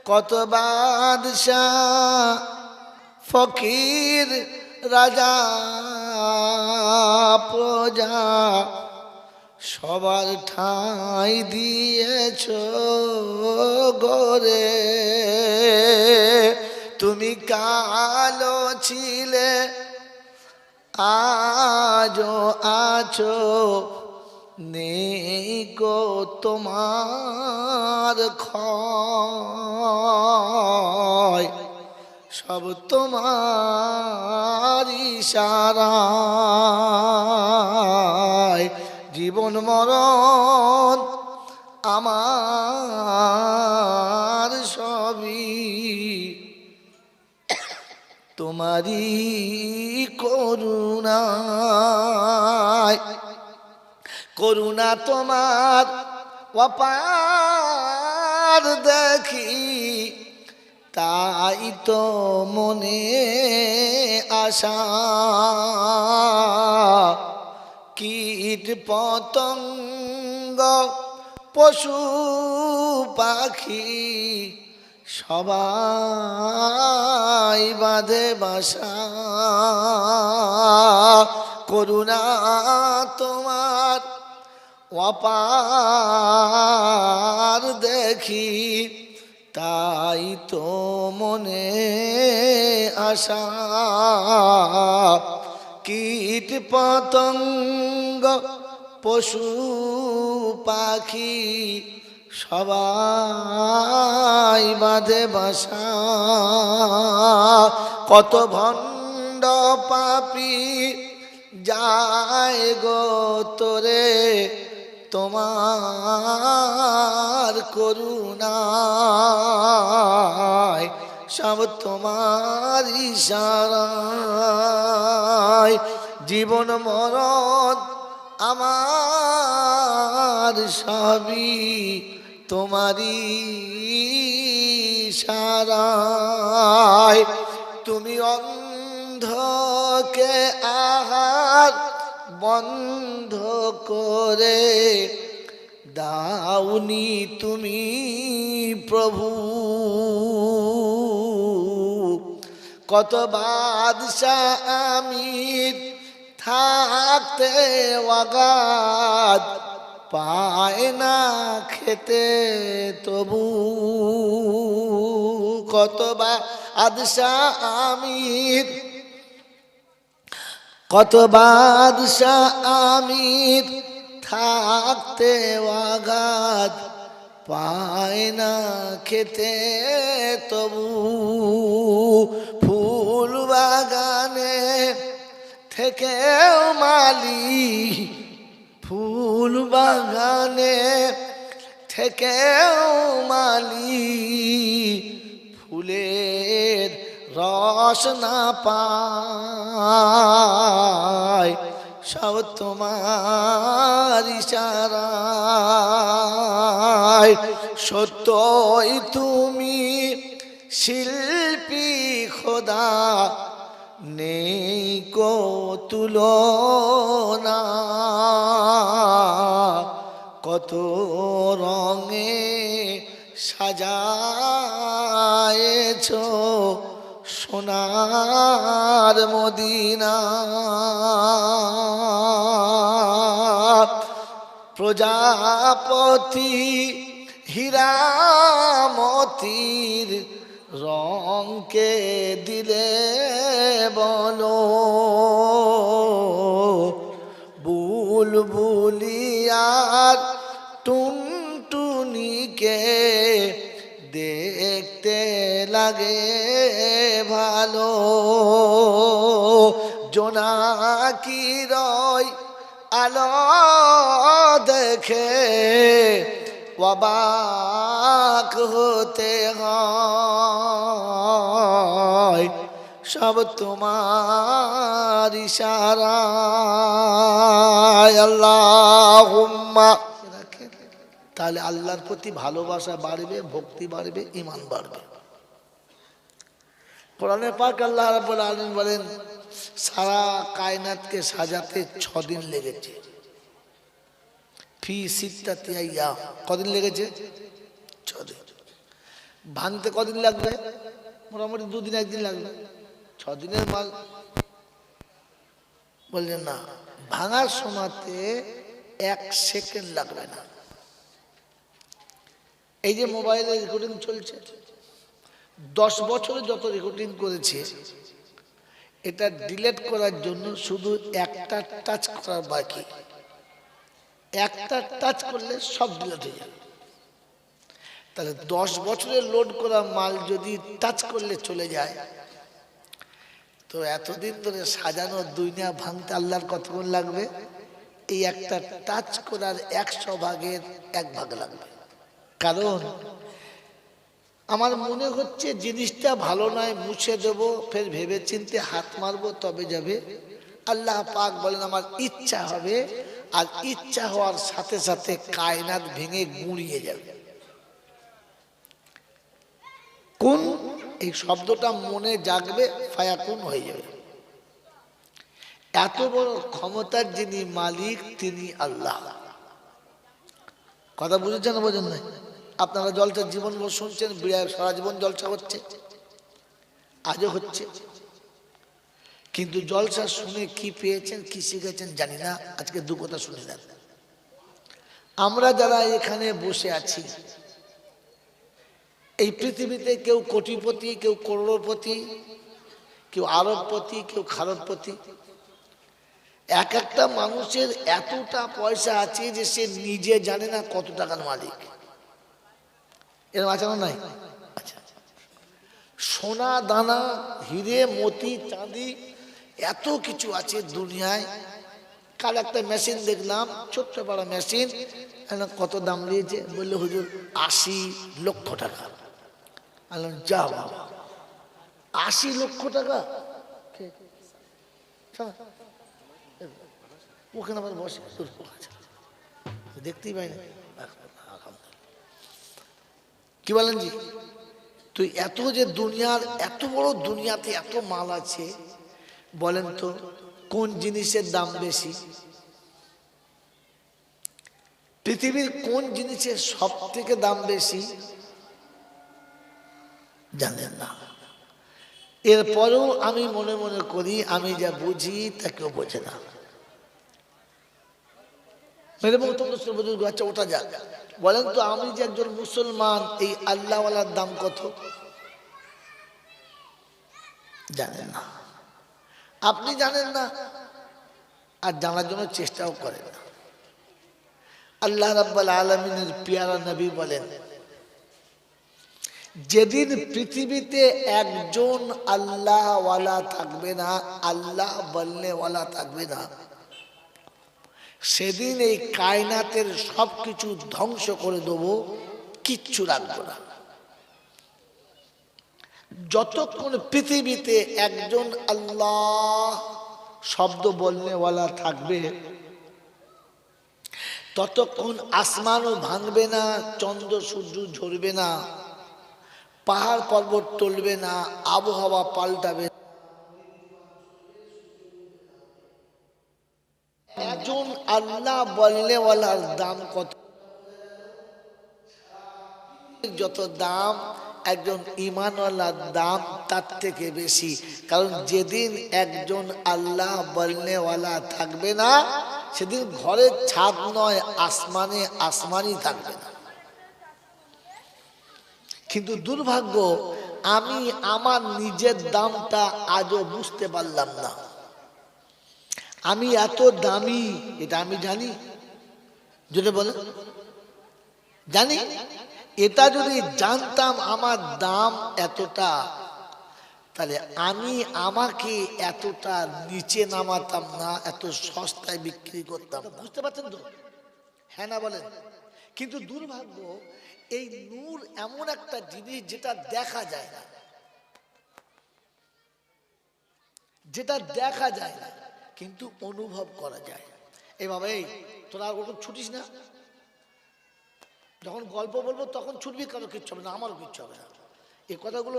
কত বাদশাহ ফকির রাজা প্রজা সবার ঠাঁই দিয়েছ গোরে। তুমি কালো ছিলে আজও আছো, নেই গো তোমার ক্ষয়, সব তোমার ইশারায়। জীবন মরণ আমার সবই তোমারই করুণায়। করুণা তোমার অপার দেখি, তাই তো মনে আশা। কীট পতঙ্গ পশু পাখি সবাই বাঁধে বাসা। করুণা তোমার অপার দেখি, তাই তো মনে আশা। কীট পতঙ্গ পশু পাখি সবাই বাঁধে বাসা। কত ভণ্ড পাপী যায় গো তোরে তোমার করুণায়, সব তোমার ইশারায়। জীবন মরণ আমার সবই তোমারই ইশারায়। তুমি অন্ধকে আহার বন্ধ করে দাওনি তুমি প্রভু। কত বাদশাহ আমির থাকতে ওয়াগাদ পায় না খেতে তবু। কত বাদশাহ আমির, কত বাদশাহ আমির থাকতে ওয়াগাদ পায় না খেতে তবু। ফুল বাগানে থেকেও মালি, ফুল বাগানে থেকেও মালি ফুলের রস না পায়, সব তোমার ইশারায়। সত্যই তুমি শিল্পী খোদা, নেই কো তুলনা। কত রঙে সাজায়েছ সোনার মদিনা। প্রজাপতি হীরামতির রঙকে দিলে বলো, বুলবুলিয়ার টুনটুনিকে দেখতে লাগে ভালো। জোনাকির আলো দেখে অবাক হতে হয়, সব তোমার ইশারায়। আল্লাহুম্মা, তাহলে আল্লাহর প্রতি ভালোবাসা বাড়বে, ভক্তি বাড়বে, ঈমান বাড়বে। কোরআনে পাক আল্লাহ রাব্বুল আলামিন বলেন সারা কায়নাতকে সাজাতে 6 দিন লেগেছে। ফি সিত্তাতি আইয়াম, কদিন লেগেছে? 6 দিন। ভাঙতে কদিন লাগবে? মোটামুটি 2 দিন 1 দিন লাগবে। 6 দিনের মাল। বললেন না, ভাঙার সময়তে 1 সেকেন্ড লাগবে না। এই যে মোবাইলে রেকর্ডিং চলছে, 10 বছরে যত রেকর্ডিং করেছে, এটা ডিলিট করার জন্য শুধু একটা টাচ করার বাকি। একটা টাচ করলে সব ডিলিট হয়ে যাবে। তাহলে 10 বছরের লোড করা মাল যদি টাচ করলে চলে যায়, তো এতদিন ধরে সাজানো দুনিয়া ভাঙতে আল্লাহর কতক্ষণ লাগবে? এই একটা টাচ করার 100 ভাগের 1 ভাগ লাগবে। কারণ আমার মনে হচ্ছে জিনিসটা ভালো নয়, মুছে দেবো, ফের ভেবে চিনতে হাত মারবো, তবে যাবে। আল্লাহ পাক বলেন আমার ইচ্ছা হবে, আর ইচ্ছা হওয়ার সাথে সাথে কায়নাত ভেঙে গুঁড়িয়ে যাবে। কোন এই শব্দটা মনে জাগবে, ফায়াকুন হয়ে যাবে। এত বড় ক্ষমতার যিনি মালিক তিনি আল্লাহ। কথা বুঝেছেন না বোঝেন নাই? আপনারা জলসার জীবন শুনছেন, বিড়ায় সারা জীবন জলসা হচ্ছে, আজও হচ্ছে। কিন্তু জলসা শুনে কি পেয়েছেন, কি শিখেছেন জানি না। আজকে 2 কথা শুনে দেন। আমরা যারা এখানে বসে আছি, এই পৃথিবীতে কেউ কোটিপতি, কেউ করোড়পতি, কেউ আরবপতি, কেউ খারবপতি। এক একটা মানুষের এতটা পয়সা আছে যে সে নিজে জানে না কত টাকার মালিক। এরকম আছে না? নাই? আচ্ছা, সোনা দানা, হিরে মতি চাঁদি, এত কিছু আছে দুনিয়ায়। কাল একটা মেশিন দেখলাম, ছোট্ট পাড়া মেশিন, কত দাম নিয়েছে? বললে হুজুর 80 লক্ষ টাকা। বললাম যা বাবা, 80 লক্ষ টাকা! ওখানে আবার বসে দেখতেই পাই না। কি বলেন জি? তুই এত যে দুনিয়ার, এত বড় দুনিয়াতে এত মাল আছে, বলেন তো কোন জিনিসের দাম বেশি? পৃথিবীর কোন জিনিসের সব থেকে দাম বেশি? জানেন না। এরপরেও আমি মনে মনে করি আমি যা বুঝি তা কেউ বোঝে না। আচ্ছা ওটা যাক, বলেন তো আমি যে একজন মুসলমান, এই আল্লাহওয়ালার দাম কত? জানেন না। আপনি জানেন না, আর জানার জন্য চেষ্টাও করেন না। আল্লাহ রাব্বুল আলামিনের পিয়ারা নবী বলেন, যেদিন পৃথিবীতে একজন আল্লাহওয়ালা থাকবে না, আল্লাহ বলনেওয়ালা থাকবে না, সেদিন এই কায়নাতের সবকিছু ধ্বংস করে দেবো, কিচ্ছু রাখবো না। যতক্ষণ পৃথিবীতে একজন আল্লাহ শব্দ বলনেওয়ালা থাকবে, ততক্ষণ আসমানও ভাঙবে না, চন্দ্র সূর্য ঝরবে না, পাহাড় পর্বত টলবে না, আবহাওয়া পাল্টাবে। একজন আল্লাহ বলনেওয়ালার দাম কত? যত দাম একজন ঈমানওয়ালার দাম তার থেকে বেশি। কারণ যেদিন একজন আল্লাহ বলনেওয়ালা থাকবে না, সেদিন ঘরের ছাদ নয়, আসমানে আসমানই থাকবে না। কিন্তু দুর্ভাগ্য, আমি আমার নিজের দামটা আজও বুঝতে পারলাম না। আমি এত দামি, এটা আমি জানি। যদি বলে জানি, এটা যদি জানতাম আমার দাম এতটা, তাহলে আমি আমাকে এতটা নিচে নামাতাম না, এত সস্তায় বিক্রি করতাম। বুঝতে পারছেন তো? হ্যাঁ না বলেন? কিন্তু দুর্ভাগ্য, এই নূর এমন একটা জিনিস যেটা দেখা যায় না, যেটা দেখা যায় না কিন্তু অনুভব করা যায়। এই বাবা, এই তোরা আর ওরকম ছুটিস না, যখন গল্প বলবো তখন ছুটবি, কারো কিচ্ছু হবে না, আমারও কিচ্ছু হবে না। এই কথাগুলো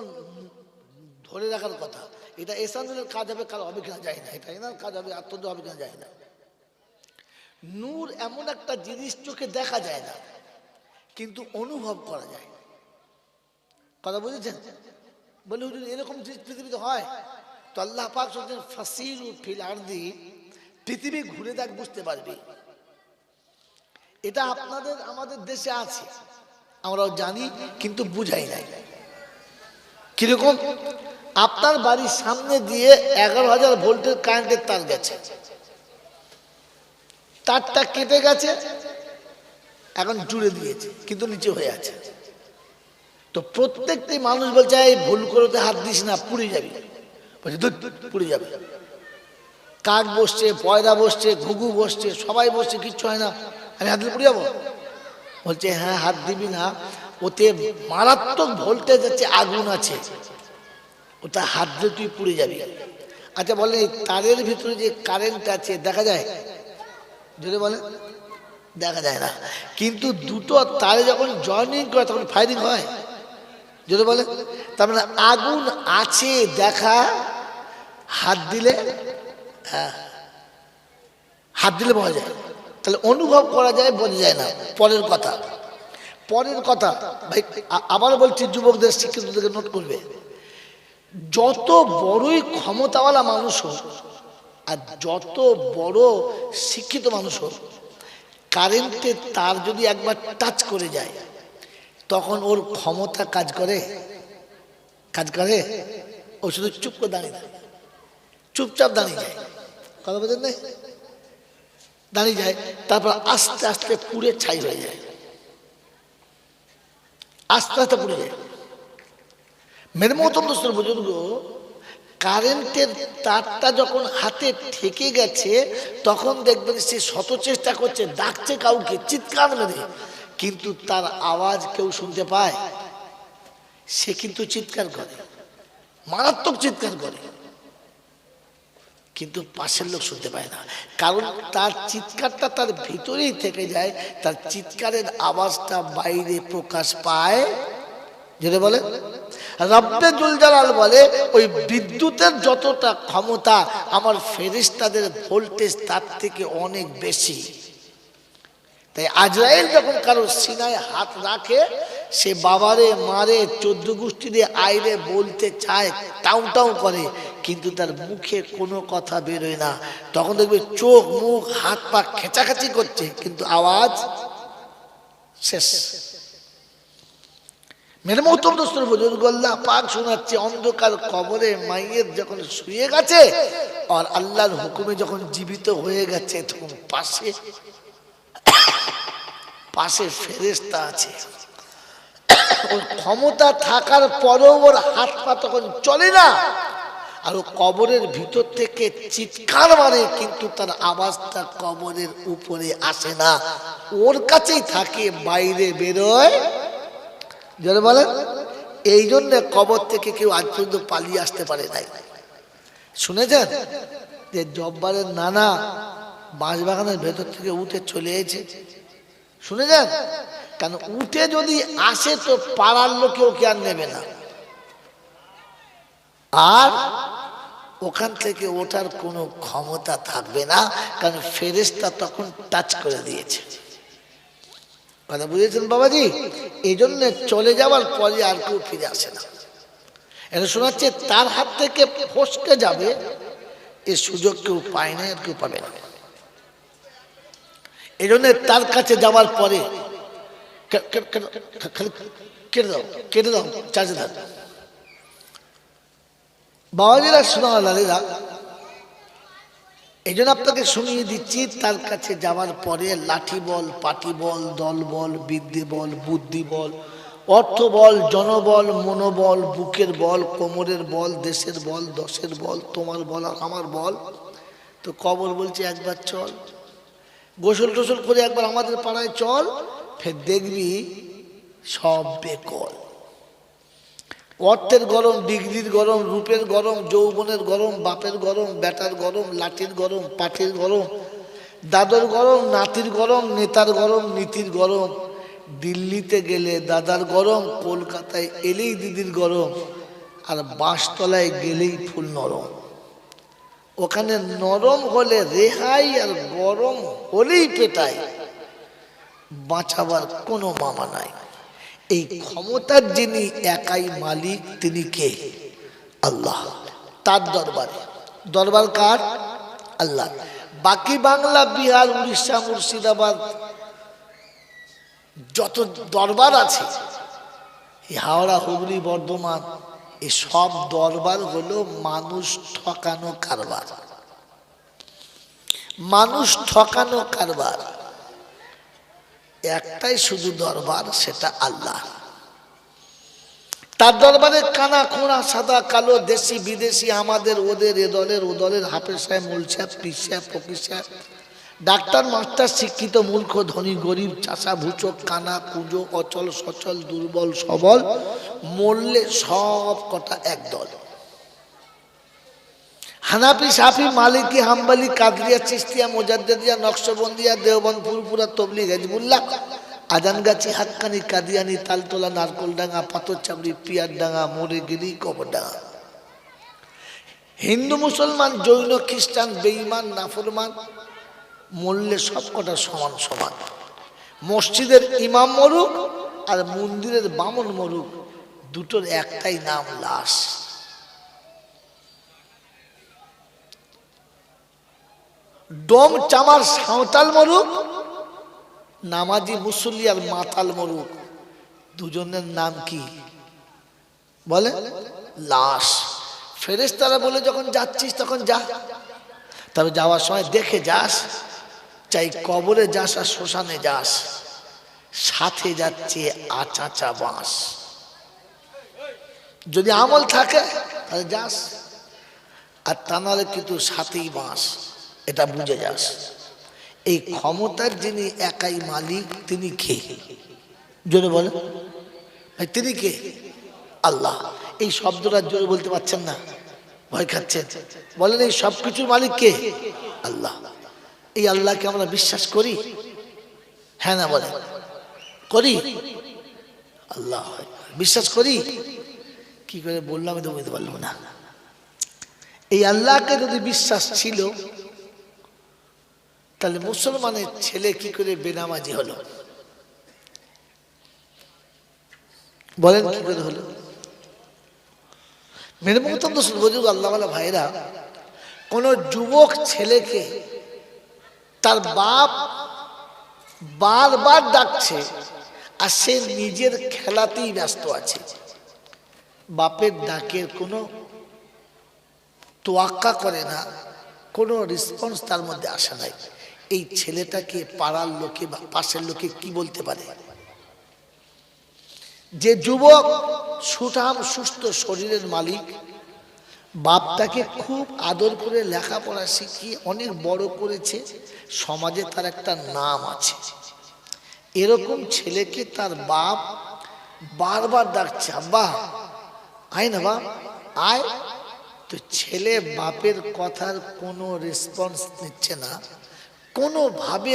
ধরে রাখার কথা। এটা এসানুলের কাজ হবে, কারো হবে কিনা যায় না, এটা এনার কাজ হবে, আত্মদ হবে কিনা যায় না। নূর এমন একটা জিনিস চোখে দেখা যায় না কিন্তু অনুভব করা যায়। কথা বুঝেছেন? বলে হুজুর এরকম জিনিস পৃথিবীতে হয়? তো আল্লাহ পাক বলছেন ফাসিরু ফিল আরদি, পৃথিবী ঘুরে দেখ বুঝতে পারবি। এটা আপনাদের আমাদের দেশে আছে, আমরাও জানি কিন্তু বুঝাই নাই। কিরকম? আপনার বাড়ির সামনে দিয়ে 11,000 ভোল্টের কারেন্টের তার গেছে, তারটা কেটে গেছে, এখন জুড়ে দিয়েছে কিন্তু নিচে হয়ে আছে। তো প্রত্যেকটি মানুষ বলছে এই ভুল করতে হাত দিস না, পুড়ে যাবি। বলছে দুধ পুড়ে যাবে। কাক বসছে, পয়দা বসছে, ঘুঘু বসছে, সবাই বসছে, কিচ্ছু হয় না, আমি হাত দিলে পুড়ে যাবো? বলছে হ্যাঁ, হাত দিবি না, ওতে মারাত্মক ভোল্টেজ আছে, আগুন আছে, ওটা হাত দিলে তুই পুড়ে যাবি। আচ্ছা বলে তারের ভিতরে যে কারেন্ট আছে দেখা যায়? যদি বলে দেখা যায় না, কিন্তু দুটো তারে যখন জয়েনিং করে তখন ফায়ারিং হয়। যদি বলে তার মানে আগুন আছে দেখা, হাত দিলে হাত দিলে বোঝা যায়, তাহলে অনুভব করা যায়, বোঝা যায় না। পরের কথা ভাই আবার বলছি, যুবকদের শিক্ষিতদেরকে নোট করবে, যত বড়ই ক্ষমতাওয়ালা মানুষ হোক আর যত বড় শিক্ষিত মানুষ হোক, কারেন্টের তার যদি একবার টাচ করে যায় তখন ওর ক্ষমতা কাজ করে? ও শুধু চুপ করে দাঁড়িয়ে থাকে, চুপচাপ দাঁড়িয়ে যায়। কথা বলেন না? দাঁড়িয়ে যায়, তারপর আস্তে আস্তে পুড়ে ছাই হয়ে যায়, আস্তে আস্তে পুড়ে যায়। মেরে মতন দোস্তর বুজুর্গ, কারেন্টের তারটা যখন হাতে ঠেকে গেছে তখন দেখবেন সে শত চেষ্টা করছে, ডাকছে কাউকে, চিৎকার মেরে, কিন্তু তার আওয়াজ কেউ শুনতে পায়? সে কিন্তু চিৎকার করে, মারাত্মক চিৎকার করে, কিন্তু পাশের লোক শুনতে পায় না, কারণ তার চিৎকারটা তার ভিতরেই থেকে যায়, তার চিৎকারের আওয়াজটা বাইরে প্রকাশ পায়। যেটা বলে রব্বে জুল জালাল বলে ওই বিদ্যুতের যতটা ক্ষমতা আমার ফেরেশতাদের ভোল্টেজ তার থেকে অনেক বেশি। তাই আজরাইল যখন কারো সিনায় হাত রাখে, সে বাবারে মারে 14 গোষ্ঠী দিয়ে আইরে বলতে চায়, টাউ টাউ করে, কিন্তু তার মুখে কোনো কথা বেরোয় না। তখন দেখবে চোখ মুখ হাত পা খেঁচাখাচি করছে, কিন্তু আওয়াজ শেষ। মেরে মহতম দোস্তর বুজুর্গ, আল্লাহ পাক শোনাচ্ছে, অন্ধকার কবরে মাইয়ের যখন শুয়ে গেছে আর আল্লাহর হুকুমে যখন জীবিত হয়ে গেছে, তখন পাশে ফেরেশতা আছে। ওর ক্ষমতা থাকার পরেও ওর হাত পা তখন চলে না, আর ও কবরের ভিতর থেকে চিৎকার মারে, কিন্তু তার আওয়াজটা কবরের উপরে আসে না, ওর কাছেই থাকে, বাইরে বেরোয়। যারা বলেন এই জন্য কবর থেকে কেউ আজ পর্যন্ত পালিয়ে আসতে পারে নাই। শুনেছেন যে জব্বারের নানা বাঁশবাগানের ভেতর থেকে উঠে চলে এসেছে? শুনেছেন? কারণ উঠে যদি আসে তো পাড়ার লোকে ওকে আর নেবে না, আর ওখান থেকে ওঠার কোনো ক্ষমতা থাকবে না, কারণ ফেরেশতা তখন টাচ করে দিয়েছে। কথা বুঝেছেন বাবাজি? এই জন্য চলে যাওয়ার পরে আর কেউ ফিরে আসে না। এটা শোনাচ্ছে তার হাত থেকে ফসকে যাবে, এ সুযোগ কেউ পায় না, আর কেউ পাবে না। এই জন্য তার কাছে যাওয়ার পরে কেটে দাও চার্জে থাক। বাবাজিরা শোনা, এই জন্য আপনাকে শুনিয়ে দিচ্ছি, তার কাছে যাওয়ার পরে লাঠি বল, পাটি বল, দল বল, বিদ্যে বল, বুদ্ধি বল, অর্থ বল, জনবল, মনোবল, বুকের বল, কোমরের বল, দেশের বল, দশের বল, তোমার বল আর আমার বল, তো কবর বলছে একবার চল, গোসল টোসল করে একবার আমাদের পাড়ায় চল, ফের দেখবি সব বেকল। অর্থের গরম, ডিগ্রির গরম, রূপের গরম, যৌবনের গরম, বাপের গরম, বেটার গরম, লাঠির গরম, পাঠির গরম, দাদর গরম, নাতির গরম, নেতার গরম, নীতির গরম, দিল্লিতে গেলে দাদার গরম, কলকাতায় এলেই দিদির গরম, আর বাঁশতলায় গেলেই ফুল নরম। ওখানে নরম হলে রেহাই, আর গরম হলেই পেটাই, বাঁচাবার কোনো মামা নাই। এই ক্ষমতার যিনি একাই মালিক তিনি কে? আল্লাহ। তার দরবারে, দরবার কার? আল্লাহ। বাকি বাংলা, বিহার, উড়িষ্যা, মুর্শিদাবাদ যত দরবার আছে, হাওড়া, হুগলি, বর্ধমান, এই সব দরবার হলো মানুষ ঠকানো কারবার, মানুষ ঠকানো কারবার। একটাই শুধু দরবার, সেটা আল্লাহ। তার দরবারে কানা খোঁড়া, সাদা কালো, দেশি বিদেশি, আমাদের ওদের, এ দলের ও দলের, হাফেজ সাহেব, মূল সাহেব, পীর সাহেব, ফকির সাহেব, ডাক্তার, মাস্টার, শিক্ষিত, মূর্খ, ধনী, গরিব, চাষা, ভুচক, কানা, কুঁজো, অচল, সচল, দুর্বল, সবল, মরলে সব কটা এক দল। হানাফি, সাফি, মালিকি, হাম্বলি, কাদরিয়া, চিশতিয়া, মুজাদ্দিদিয়া, নকশবন্দিয়া, দেওবন্দ, ফুরফুরা, তবলিগ, হিজবুল্লাহ, আজানগাছি, হাক্কানি, কাদিয়ানি, তালতলা, নারকলডাঙ্গা, পাথরচাবড়ি, পিয়ারডাঙ্গা, মোরেগিরি, কবরডাঙ্গা। হিন্দু, মুসলমান, জৈন, খ্রিস্টান, বেঈমান, নাফরমান, মরলে সব কটা সমান সমান। মসজিদের ইমাম মরুক আর মন্দিরের বামন মরুক, দুটোর একটাই নাম, লাশ। ডোম চামার সাঁওতাল মরুক, নামাজি মুসল্লি আর মাতাল মরুক, দুজনের নাম কি বলে? লাশ। ফেরেশতারা বলে যখন যাচ্ছিস তখন যা, তবে যাওয়ার সময় দেখে যাস, চাই কবরে যাস আর শ্মশানে যাস, সাথে যাচ্ছে আচাচা বাঁশ। যদি আমল থাকে তাহলে যাস, আর তা নাহলে কিন্তু সাথেই বাঁশ, এটা বুঝে যাস। এই ক্ষমতার যিনি একাই মালিক তিনি কে? জোরে বলে ভাই, তিনি কে? আল্লাহ। এই শব্দটা জোরে বলতে পারছেন না, ভয় খাচ্ছেন? বলেন এই সব কিছুর মালিক কে? আল্লাহ। এই আল্লাহকে আমরা বিশ্বাস করি? হ্যাঁ না বলেন, করি? আল্লাহ বিশ্বাস করি। কি করে বললাম আমি তো বুঝতে পারলাম না। এই আল্লাহকে যদি বিশ্বাস ছিল, তাহলে মুসলমানের ছেলে কি করে বেনামাজি হলো? বলেন কি করে হলো? মেরে মতন তো বুঝুক আল্লাহওয়ালা ভাইরা, কোন যুবক ছেলেকে তার বাপ বারবার ডাকছে আর সে নিজের খেলাতেই ব্যস্ত আছে, বাপের ডাকের কোনো তোয়াক্কা করে না, কোনো রেসপন্স তার মধ্যে আসে নাই। এই ছেলেটাকে পাড়ার লোকে বা পাশের লোকে কি বলতে পারে? যে যুবক সুঠাম সুস্থ শরীরের মালিক, বাপটাকে খুব আদর করে লেখাপড়া শিখিয়ে অনেক বড় করেছে, সমাজে তার একটা নাম আছে, এরকম ছেলেকে তার বাপ বারবার ডাকছে, আব্বা আয় না বাপ আয়, তো ছেলে বাপের কথার কোনো রেসপন্স নিচ্ছে না, কোনোভাবে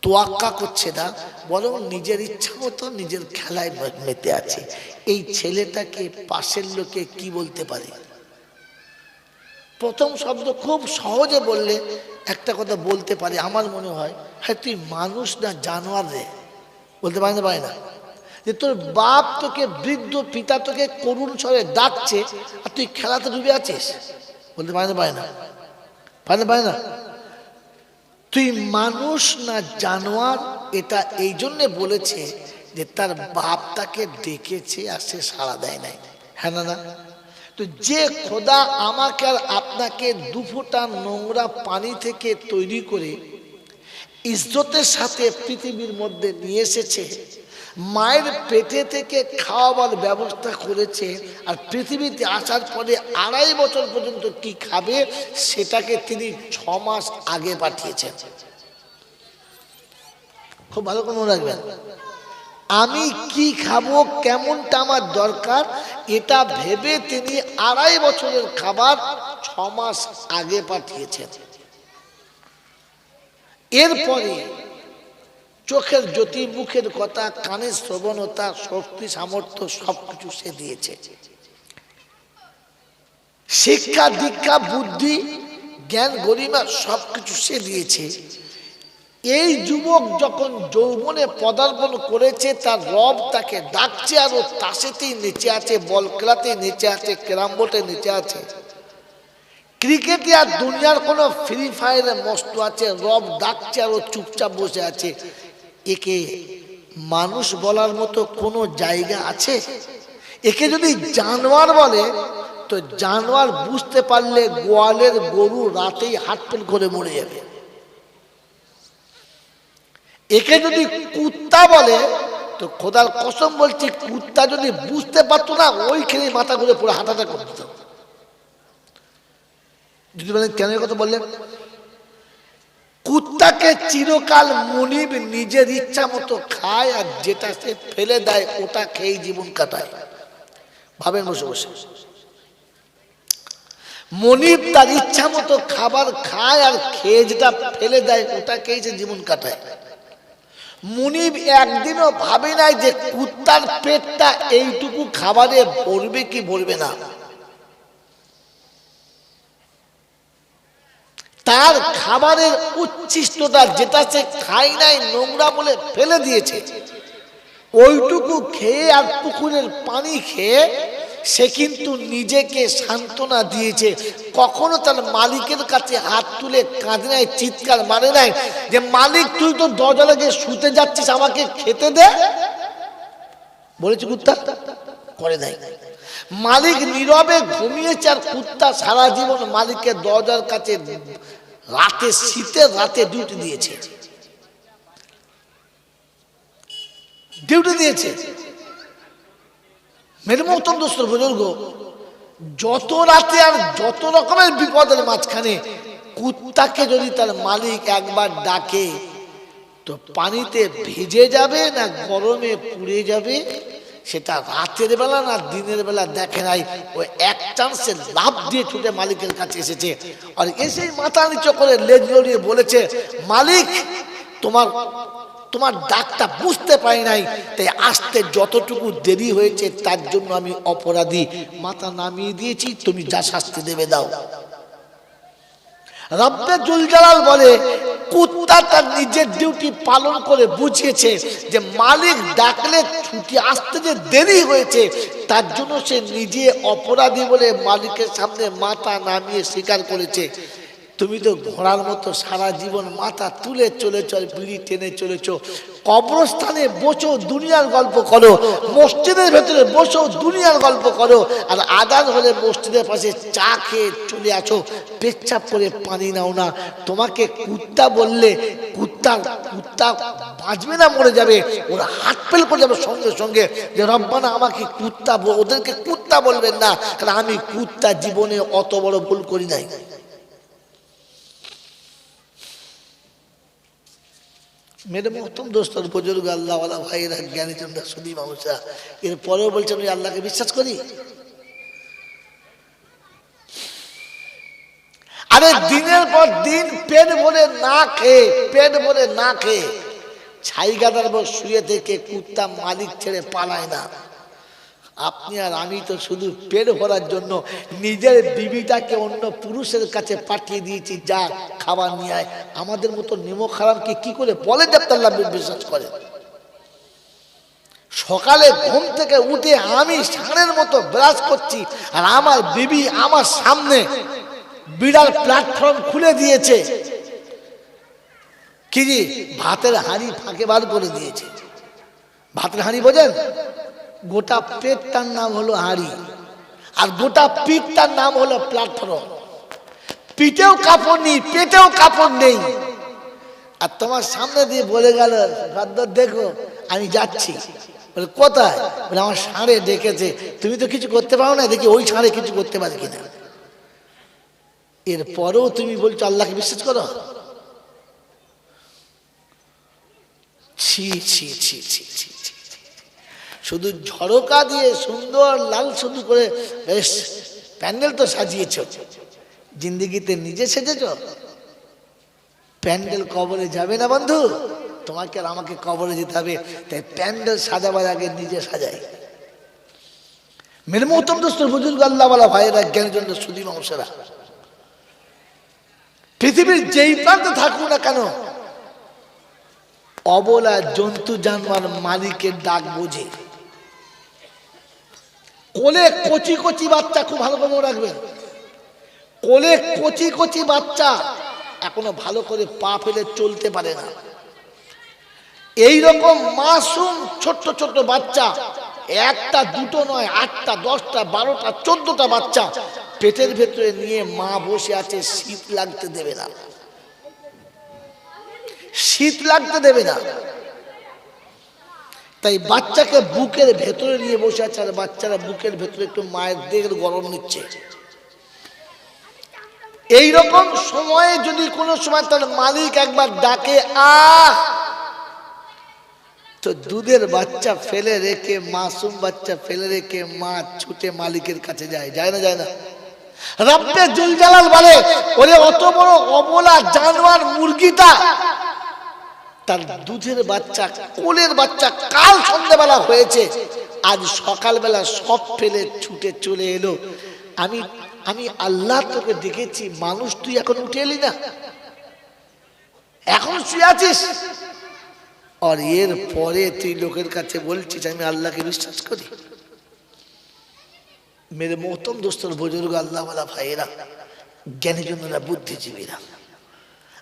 তোয়াক্কা করছে না, বরং নিজের ইচ্ছা মতো নিজের খেলায় মেতে আছে। এই ছেলেটাকে পাশের লোকে কি বলতে পারে? প্রথম শব্দ খুব সহজে বললে একটা কথা বলতে পারে, আমার মনে হয়, হ্যাঁ তুই মানুষ না জানোয়ার রে, বলতে পারে না? পারে না? যে তোর বাপ তোকে, বৃদ্ধ পিতা তোকে করুণ স্বরে ডাকছে আর তুই খেলাতে ডুবে আছিস, বলতে পারে না? পারে না? পারে না? পারে না? তুই মানুষ না জানোয়ার, এটা এই জন্যে বলেছে যে তার বাপ তাকে ডেকেছে আর সে সাড়া দেয় নাই। হ্যাঁ না? না? তো যে খোদা আমাকে আর আপনাকে দুফোঁটা নোংরা পানি থেকে তৈরি করে ইজ্জতের সাথে পৃথিবীর মধ্যে নিয়ে এসেছে, মায়ের পেটে থেকে খাওয়াবার ব্যবস্থা করেছে, আর পৃথিবীতে আসার পরে 2.5 বছর পর্যন্ত কি খাবে সেটাকে তিনি 6 মাস আগে পাঠিয়েছেন। খুব ভালো করে মনে রাখবেন, আমি কি খাবো, কেমনটা আমার দরকার, এটা ভেবে তিনি 2.5 বছরের খাবার 6 মাস আগে পাঠিয়েছেন। এরপরে চোখের জ্যোতি, মুখের কথা, কানের শ্রবণতা, শক্তি, সামর্থ্য সবকিছু সে দিয়েছে। শিক্ষা, দীক্ষা, বুদ্ধি, জ্ঞান, গরিমা সবকিছু সে দিয়েছে। এই যুবক যখন যৌবনে পদার্পণ করেছে, তার রব তাকে ডাকছে, আর ও তাসেতেই নেচে আছে, বল খেলাতে নেচে আছে, ক্যারাম বোর্ডে নেচে আছে, ক্রিকেটে আর দুনিয়ার কোন ফ্রি ফায়ারে মস্ত আছে, রব ডাকছে আর ও চুপচাপ বসে আছে। একে মানুষ বলার মতো কোনো জায়গা আছে? একে যদি জানোয়ার বলে তো জানোয়ার বুঝতে পারলে গোয়ালের গরু রাতেই হাটফেল করে মরে যাবে। একে যদি কুত্তা বলে তো খোদার কসম বলছি, কুত্তা যদি বুঝতে পারতো না ওইখানে মাথা ঘুরে পুরো হাঁটাটা করে দিত। যদি বলেন কেন কথা বললেন? কুত্তাকে চিরকাল মুনিব নিজের ইচ্ছা মতো খায়, আর যেটা সে ফেলে দেয় ওটা খেয়ে জীবন কাটায়। ভাবেন বসে বসে, মনিব তার ইচ্ছা মতো খাবার খায়, আর খেয়ে যেটা ফেলে দেয় ওটা খেয়ে সে জীবন কাটায়। মুনিব একদিনও ভাবে নাই যে কুত্তার পেটটা এইটুকু খাবারে ভরবে কি ভরবে না। তার খাবারের উচ্ছিষ্টটা যেটা সে খায় নাই, নোংরা বলে ফেলে দিয়েছে, ওইটুকু খেয়ে আর পুকুরের পানি খেয়ে সে কিন্তু নিজেকে সান্ত্বনা দিয়েছে। কখনো তার মালিকের কাছে হাত তুলে কাঁদে নাই, চিৎকার মারে নাই যে মালিক তুই তো দরজা লাগিয়ে শুতে যাচ্ছিস, আমাকে খেতে দে, বলেছে কুত্তা? করে নাই। মালিক নীরবে ঘুমিয়েছে, আর কুত্তা সারা জীবন মালিকের দরজার কাছে রাতে, শীতের রাতে ডিউটি দিয়েছে, ডিউটি দিয়েছে। মেরে মহতম দোস্ত বুজুর্গ, যত রাতে আর যত রকমের বিপদের মাঝখানে কুত্তাকে যদি তার মালিক একবার ডাকে তো পানিতে ভিজে যাবে না গরমে পুড়ে যাবে, সেটা রাতের বেলা না দিনের বেলা দেখে নাই। ওই এক চান্সে লাফ দিয়ে ছুটে মালিকের কাছে এসেছে, আর এসেই মাথা নিচু করে লেজ লড়িয়ে বলেছে, মালিক তোমার তোমার ডাকটা বুঝতে পারি নাই, তাই আসতে যতটুকু দেরি হয়েছে তার জন্য আমি অপরাধী, মাথা নামিয়ে দিয়েছি, তুমি যা শাস্তি দেবে দাও। রব্বে জুল জালাল বলে, কুত্তা তার নিজের ডিউটি পালন করে বুঝিয়েছে যে মালিক ডাকলে ছুটি আসতে যে দেরি হয়েছে তার জন্য সে নিজে অপরাধী বলে মালিকের সামনে মাথা নামিয়ে স্বীকার করেছে। তুমি তো ঘোড়ার মতো সারা জীবন মাথা তুলে চলেছ, বিড়ি টেনে চলেছ, কবরস্থানে বসো দুনিয়ার গল্প করো, মসজিদের ভেতরে বসো দুনিয়ার গল্প করো, আর আজান হলে মসজিদের পাশে চা খেয়ে চলে আসো, পেচ্ছাপ করে পানি নাও না। তোমাকে কুত্তা বললে কুত্তা বাঁচবে না, মরে যাবে, ওরা হাত ফেল করে যাবে সঙ্গে সঙ্গে যে রব্বানা আমাকে কুত্তা, ওদেরকে কুত্তা বলবেন না, কারণ আমি কুত্তা জীবনে অত বড় ভুল করি নাই। মেরে মহতম দোস্ত বুজুর্গ, আল্লাহওয়ালা ভাইরা, জ্ঞানী চন্দ্র সুদী মানুষরা, এরপরেও বলছেন আমি আল্লাহকে বিশ্বাস করি। আরে দিনের পর দিন পেট ভরে না খেয়ে ছাই গাদার পর শুয়ে থেকে কুত্তা মালিক ছেড়ে পালায় না। আপনি আর আমি তো শুধু পেট ভরার জন্য নিজের বিবিটাকে অন্য পুরুষের কাছে পাঠিয়ে দিয়েছি, যা খাবার নিয়ে আয়। আমাদের মতো নিমক হারামকে কি করে বলে যে আল্লাহ বিশ্বাস করে? সকালে ঘুম থেকে উঠে আমি ষাঁড়ের মতো ব্রাশ করছি, আর আমার বিবি আমার সামনে বিড়াল প্ল্যাটফর্ম খুলে দিয়েছে, কি জি ভাতের হাঁড়ি ফাঁকে বার করে দিয়েছে। ভাতের হাঁড়ি বোঝেন? গোটা পেটটার নাম হলো হাঁড়ি, আর গোটা পিঠটার নাম হলো প্ল্যাটফর্ম। পিঠেও কাপড় নেই, পেটেও কাপড় নেই, আর তোমার সামনে দিয়ে বলে গেল দেখো আমি যাচ্ছি। বলে কোথায়? বলে আমার ষাঁড়ে ডেকেছে, তুমি তো কিছু করতে পারো না, দেখি ওই ষাঁড়ে কিছু করতে পারে কিনা। এরপরেও তুমি বলছো আল্লাহকে বিশ্বাস করো? ছি ছি ছি ছি ছি, শুধু ঝড়কা দিয়ে সুন্দর লাল শুধু করে বেশ প্যান্ডেল তো সাজিয়েছ, জিন্দিগিতে নিজে সেজেছ? প্যান্ডেল কবরে যাবে না বন্ধু, তোমাকে আর আমাকে কবরে যেতে হবে, তাই প্যান্ডেল সাজাবার আগে নিজে সাজাই। মেরে মহতম দোস্ত বুজুর্গ, আল্লাহওয়ালা ভাইয়েরা, জ্ঞানীজন সুদী মানুষেরা, পৃথিবীর যেই প্রান্তে থাকুক না কেন অবলা জন্তু জানোয়ার মালিকের ডাক বোঝে। কোলে কচি কচি বাচ্চা, খুব ভালো করে মনে রাখবেন, কোলে কচি কচি বাচ্চা এখনো ভালো করে পা ফেলে চলতে পারে না। এইরকম মাসুম ছোট্ট ছোট্ট বাচ্চা, একটা দুটো নয়, 8টা 10টা 12টা 14টা বাচ্চা পেটের ভেতরে নিয়ে মা বসে আছে, শীত লাগতে দেবে না, শীত লাগতে দেবে না। তাই বাচ্চাকে বুকের ভেতরে নিয়ে বসে আছে, আর বাচ্চারা বুকের ভেতরে একটু মায়ের দেহের গরম নিচ্ছে। এইরকম সময়ে যদি কোনো সময় তার মালিক একবার ডাকে আহ, তো দুধের বাচ্চা ফেলে রেখে, মাসুম বাচ্চা ফেলে রেখে মা ছুটে মালিকের কাছে যায়, যায় না যায় না? রব্বে জুল জালাল বলে, ওরে অত বড় অবলা জানোয়ার মুরগিটা তার দুধের বাচ্চা, কোলের বাচ্চা কাল সন্ধ্যাবেলা হয়েছে, আজ সকালবেলা সব ফেলে ছুটে চলে এলো। আমি আমি আল্লাহ তোকে দেখেছি, মানুষ তুই এখন উঠে এলি না, এখন শুয়ে আছিস, আর এর পরে তুই লোকের কাছে বলছিস আমি আল্লাহকে বিশ্বাস করি। মেরে মোহতম দোস্তর বুজুর্গ আল্লাহওয়ালা ভাইয়েরা, জ্ঞানীজনরা, বুদ্ধিজীবীরা,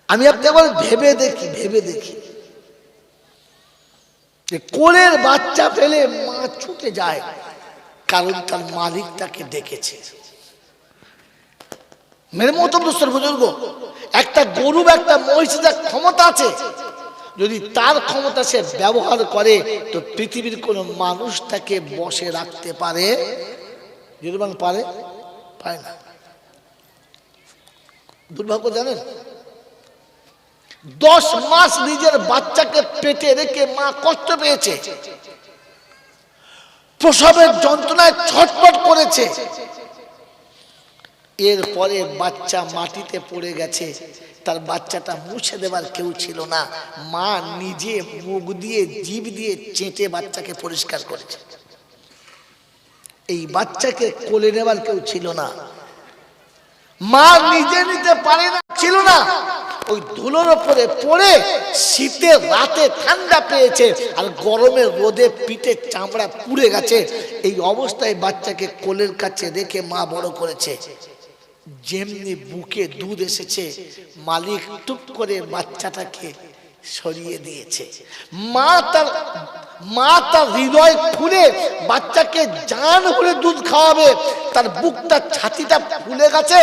আমি আপনি একবার ভেবে দেখি, ভেবে দেখি যে কোলের বাচ্চা ফেলে মা ছুটে যায়, কারণ তার মালিক তাকে ডেকেছে। মেরে মোহতম দোস্তর বুজুর্গ, একটা গরু একটা মহিষের ক্ষমতা আছে, যদি তার ক্ষমতা সে ব্যবহার করে তো পৃথিবীর কোন মানুষ তাকে বসে রাখতে পারে? যেরকম পারে, পারে না। দুর্ভাগ্য জানেন, 10 মাস নিজের বাচ্চাকে পেটে রেখে মা কষ্ট পেয়েছে, প্রসবের যন্ত্রণায় ছটফট করেছে। এরপরে বাচ্চা মাটিতে পড়ে গেছে, তার বাচ্চাটা মুছে দেবার কেউ ছিল না, মা নিজে মুখ দিয়ে জিভ দিয়ে চেটে বাচ্চাকে পরিষ্কার করেছে। এই বাচ্চাকে কোলে নেবার কেউ ছিল না, মা নিজে নিতে পারে না, ছিল না। ওই ধুলোর উপরে পড়ে শীতের রাতে ঠান্ডা পেয়েছে, আর গরমের রোদে পিঠে চামড়া পুড়ে গেছে। এই অবস্থায় বাচ্চাকে কোলের কাছে রেখে মা বড় করেছে। যেমনি বুকে দুধ এসেছে, মালিক টুপ করে বাচ্চাটাকে সরিয়ে দিয়েছে। মা তার হৃদয় খুলে বাচ্চাকে জান ভরে দুধ খাওয়াবে, তার বুকটা ছাতিটা ফুলে গেছে।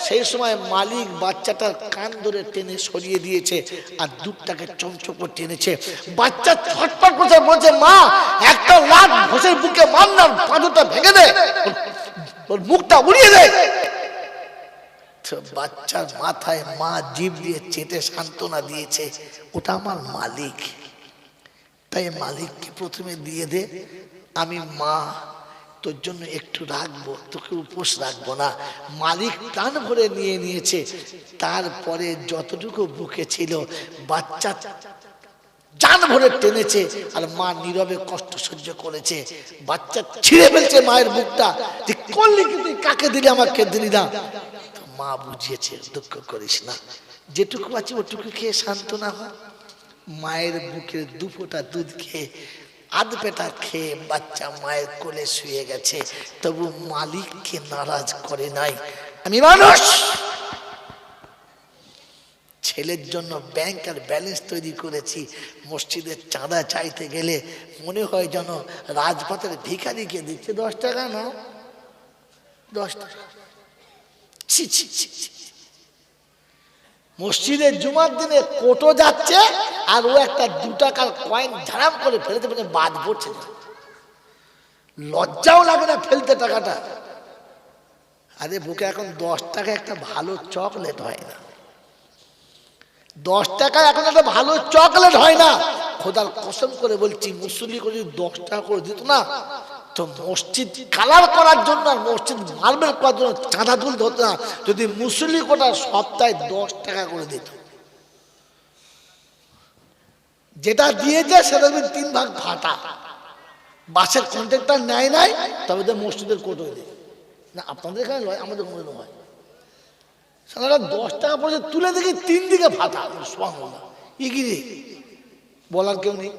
সেই সময় মালিক বাচ্চাটার কান ধরে টেনে সরিয়ে দিয়েছে, আর দুধটাকে চমচম করে টেনেছে। বাচ্চা ছটফট করছে, বলছে মা একটা লাত ঘষের বুকে মার না, পাঁজরটা ভেঙে দে, ওর মুখটা উড়িয়ে দে। বাচ্চার মাথায় মা জিভ দিয়ে চেটে সান্ত্বনা দিয়েছে, ওটা আমার মালিক, তাই মালিককে প্রথমে দিয়ে দে, আমি মা তোর জন্য একটু রাখবো, তোকে উপোস রাখবো না। মালিক প্রাণ ভরে নিয়ে নিয়েছে। তারপরে যতটুকু বুকে ছিল বাচ্চা জান ভরে টেনেছে, আর মা নীরবে কষ্ট সহ্য করেছে। বাচ্চা ছিঁড়ে ফেলছে মায়ের বুকটা, যে করলি কি তুই, কাকে দিলি, আমাকে দিলি না। মা বুঝিয়েছে, দুঃখ করিস না, যেটুকু আছে ওটুকু খেয়ে সান্ত্বনা হয়। মায়ের বুকের 2 ফোঁটা দুধ খেয়ে, আধ পেটা খেয়ে বাচ্চা মায়ের কোলে শুয়ে গেছে, তবু মালিককে নারাজ করে নাই। আমি মানুষ, ছেলের জন্য ব্যাংক আর ব্যালেন্স তৈরি করেছি, মসজিদের চাঁদা চাইতে গেলে মনে হয় যেন রাজপথের ভিখারিকে দিচ্ছে 10 টাকা, না 10 টাকা। মসজিদের জুমার দিনে কোটো যাচ্ছে, আর ও একটা 2 টাকার কয়েন ঝাড়াম করে ফেলতে পারে, বাদ পড়ছে না, লজ্জাও লাগে না ফেলতে টাকাটা। আরে বুকে এখন 10 টাকা একটা ভালো চকলেট হয় না, 10 টাকা এখন একটা ভালো চকলেট হয় না। খোদার কসম করে বলছি, মুসল্লি করে 10 টাকা করে দিত না, তো মসজিদ কালার করার জন্য আর মসজিদ মার্বেল করার জন্য চাঁদা তুলতে হতো না। যদি মুসল্লি কোটা সপ্তাহে 10 টাকা করে দিত, যেটা দিয়েছে সেটা 3 ভাগ ফাটা, বাসের কন্ট্রাক্টর নেয় নাই, তবে তো মসজিদের কোটো দেয় না। আপনাদের এখানে নয়, আমাদের মনে হয় সারা 10 টাকা পড়ে তুলে দেখি 3 দিকে ফাটা। ইগিরে বলার কেউ নেই।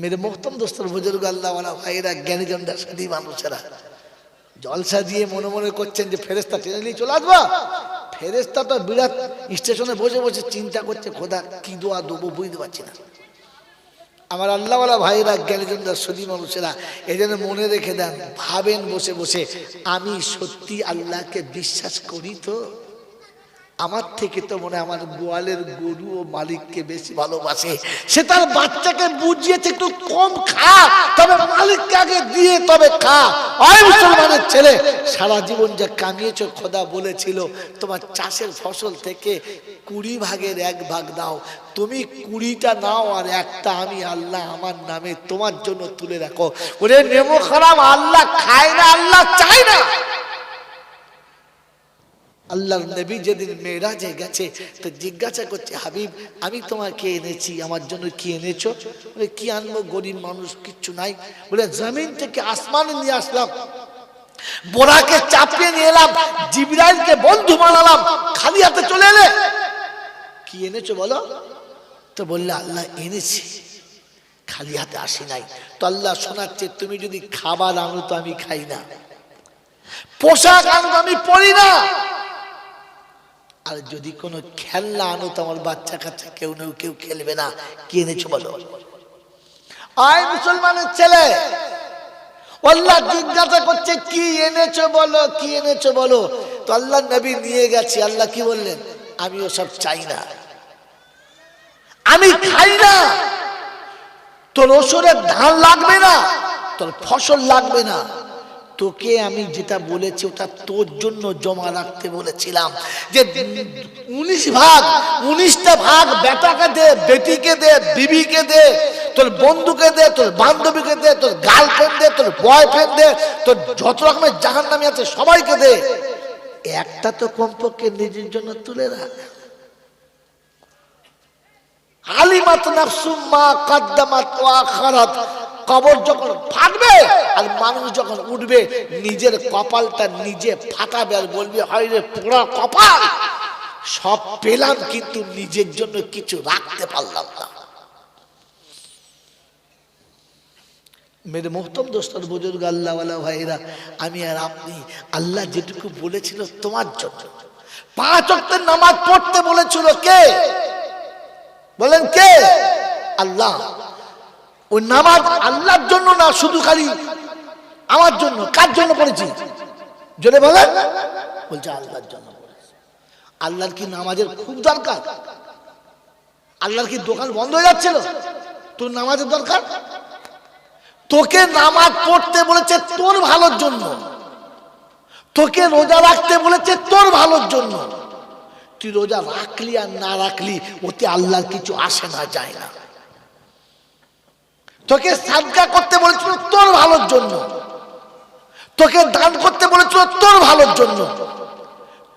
মেরে মোহতম দোস্তর বুজুর্গ আল্লাহওয়ালা ভাইরা জ্ঞানীজনরা সাধী মানুষেরা জলসা দিয়ে মনে মনে করছেন যে ফেরেস্তা টেনে নিয়ে চলে আসবা। ফেরেস্তা তো বিরাট স্টেশনে বসে বসে চিন্তা করছে, খোদা কি দোয়া দেবো বুঝতে পারছি না। আমার আল্লাহওয়ালা ভাইরা জ্ঞানীজনরা সাধী মানুষেরা এই জন্য মনে রেখে দেন, ভাবেন বসে বসে আমি সত্যি আল্লাহকে বিশ্বাস করি তো? আমার থেকে তো মনে আমার গোয়ালের গরু ও মালিককে বেশি ভালোবাসে। সে তার বাচ্চাকে বুঝিয়েছে একটু কম খা, তবে মালিককে আগে দিয়ে তবে খা। ওই মুসলমানের ছেলে, সারা জীবন যা কামিয়েছো খোদা বলেছিল তোমার চাষের ফসল থেকে 20 ভাগের 1 ভাগ দাও। তুমি 20টা নাও আর একটা আমি আল্লাহ আমার নামে তোমার জন্য তুলে রাখো। ওরে নেমো খারাপ, আল্লাহ খায় না, আল্লাহ চায় না। আল্লাহর নবী যেদিন মেরাজে গেছে তো জিজ্ঞাসা করছে, হাবিব আমি তোমাকে এনেছি, আমার জন্য কি এনেছো? বলে কি আনবো, গরিব মানুষ, কিচ্ছু নাই। বলে জমিন থেকে আসমানে নিয়ে আসলাম, বোরাকে চাপিয়ে নিয়ে এলাম, জিবরাইলকে বন্ধু বানালাম, খালি হাতে চলে এলে। কি এনেছো বলো? তো বললে আল্লাহ এনেছি, খালি হাতে আসি নাই। তো আল্লাহ শোনাচ্ছে, তুমি যদি খাবার আনো তো আমি খাই না, পোশাক আনো আমি পরি না, আর যদি কোনো খেলনা আনো তো আমার বাচ্চা কাচ্চা কেউ খেলবে না। কি এনেছো বলো? আয় মুসলমানের ছেলে, আল্লাহ জিজ্ঞাসা করছে কি এনেছো বলো, কি এনেছো বলো। তো আল্লাহ নবী নিয়ে গেছে। আল্লাহ কি বললেন? আমি ওসব চাই না, আমি খাই না। তোর ওসরের ধান লাগবে না, তোর ফসল লাগবে না, তোকে আমি যেটা বলেছি ওটা তোর জন্য জমা রাখতে বলেছিলাম। যে 19টা ভাগ বেটাকে দে, বেটিকে দে, বিবিকে দে, তোর বন্ধুকে দে, তোর বান্ধবীকে দে, তোর গার্লফ্রেন্ড দে, তোর বয়ফ্রেন্ড দে, তোর যত রকমের জাহান্নামী আছে সবাইকে দে, একটা তো কমপক্ষে নিজের জন্য তুলে রাখ। আলিমাত নাফসুম মা কাদ্দামাত ওয়া আখারাত। কবর যখন ফাটবে আর মানুষ যখন উঠবে, নিজের কপালটা নিজে ফাটাবে আর বলবে, হায় রে পোড়া কপাল, সব পেলাম কিন্তু নিজের জন্য কিছু রাখতে পারলাম না। মেরে মোহতম দোস্তর বুজুর্গ আল্লাহওয়ালা ভাইরা, আমি আর আপনি আল্লাহ যেটুকু বলেছিল তোমার জন্য, 5 ওয়াক্তের নামাজ পড়তে বলেছিল কে? বলেন কে? আল্লাহ। ওই নামাজ আল্লাহর জন্য না, শুধু খালি আমার জন্য। কার জন্য পড়েছি জোরে বলেন? বলছে আল্লাহর জন্য পড়েছি। আল্লাহর কি নামাজের খুব দরকার? আল্লাহর কি দোকান বন্ধ হয়ে যাচ্ছিল? তোর নামাজের দরকার? তোকে নামাজ পড়তে বলেছে তোর ভালোর জন্য, তোকে রোজা রাখতে বলেছে তোর ভালোর জন্য। তুই রোজা রাখলি আর না রাখলি ওতে আল্লাহর কিছু আসে না, যায় না। তোকে সাদকা করতে বলেছিল তোর ভালোর জন্য, তোকে দান করতে বলেছিল তোর ভালোর জন্য,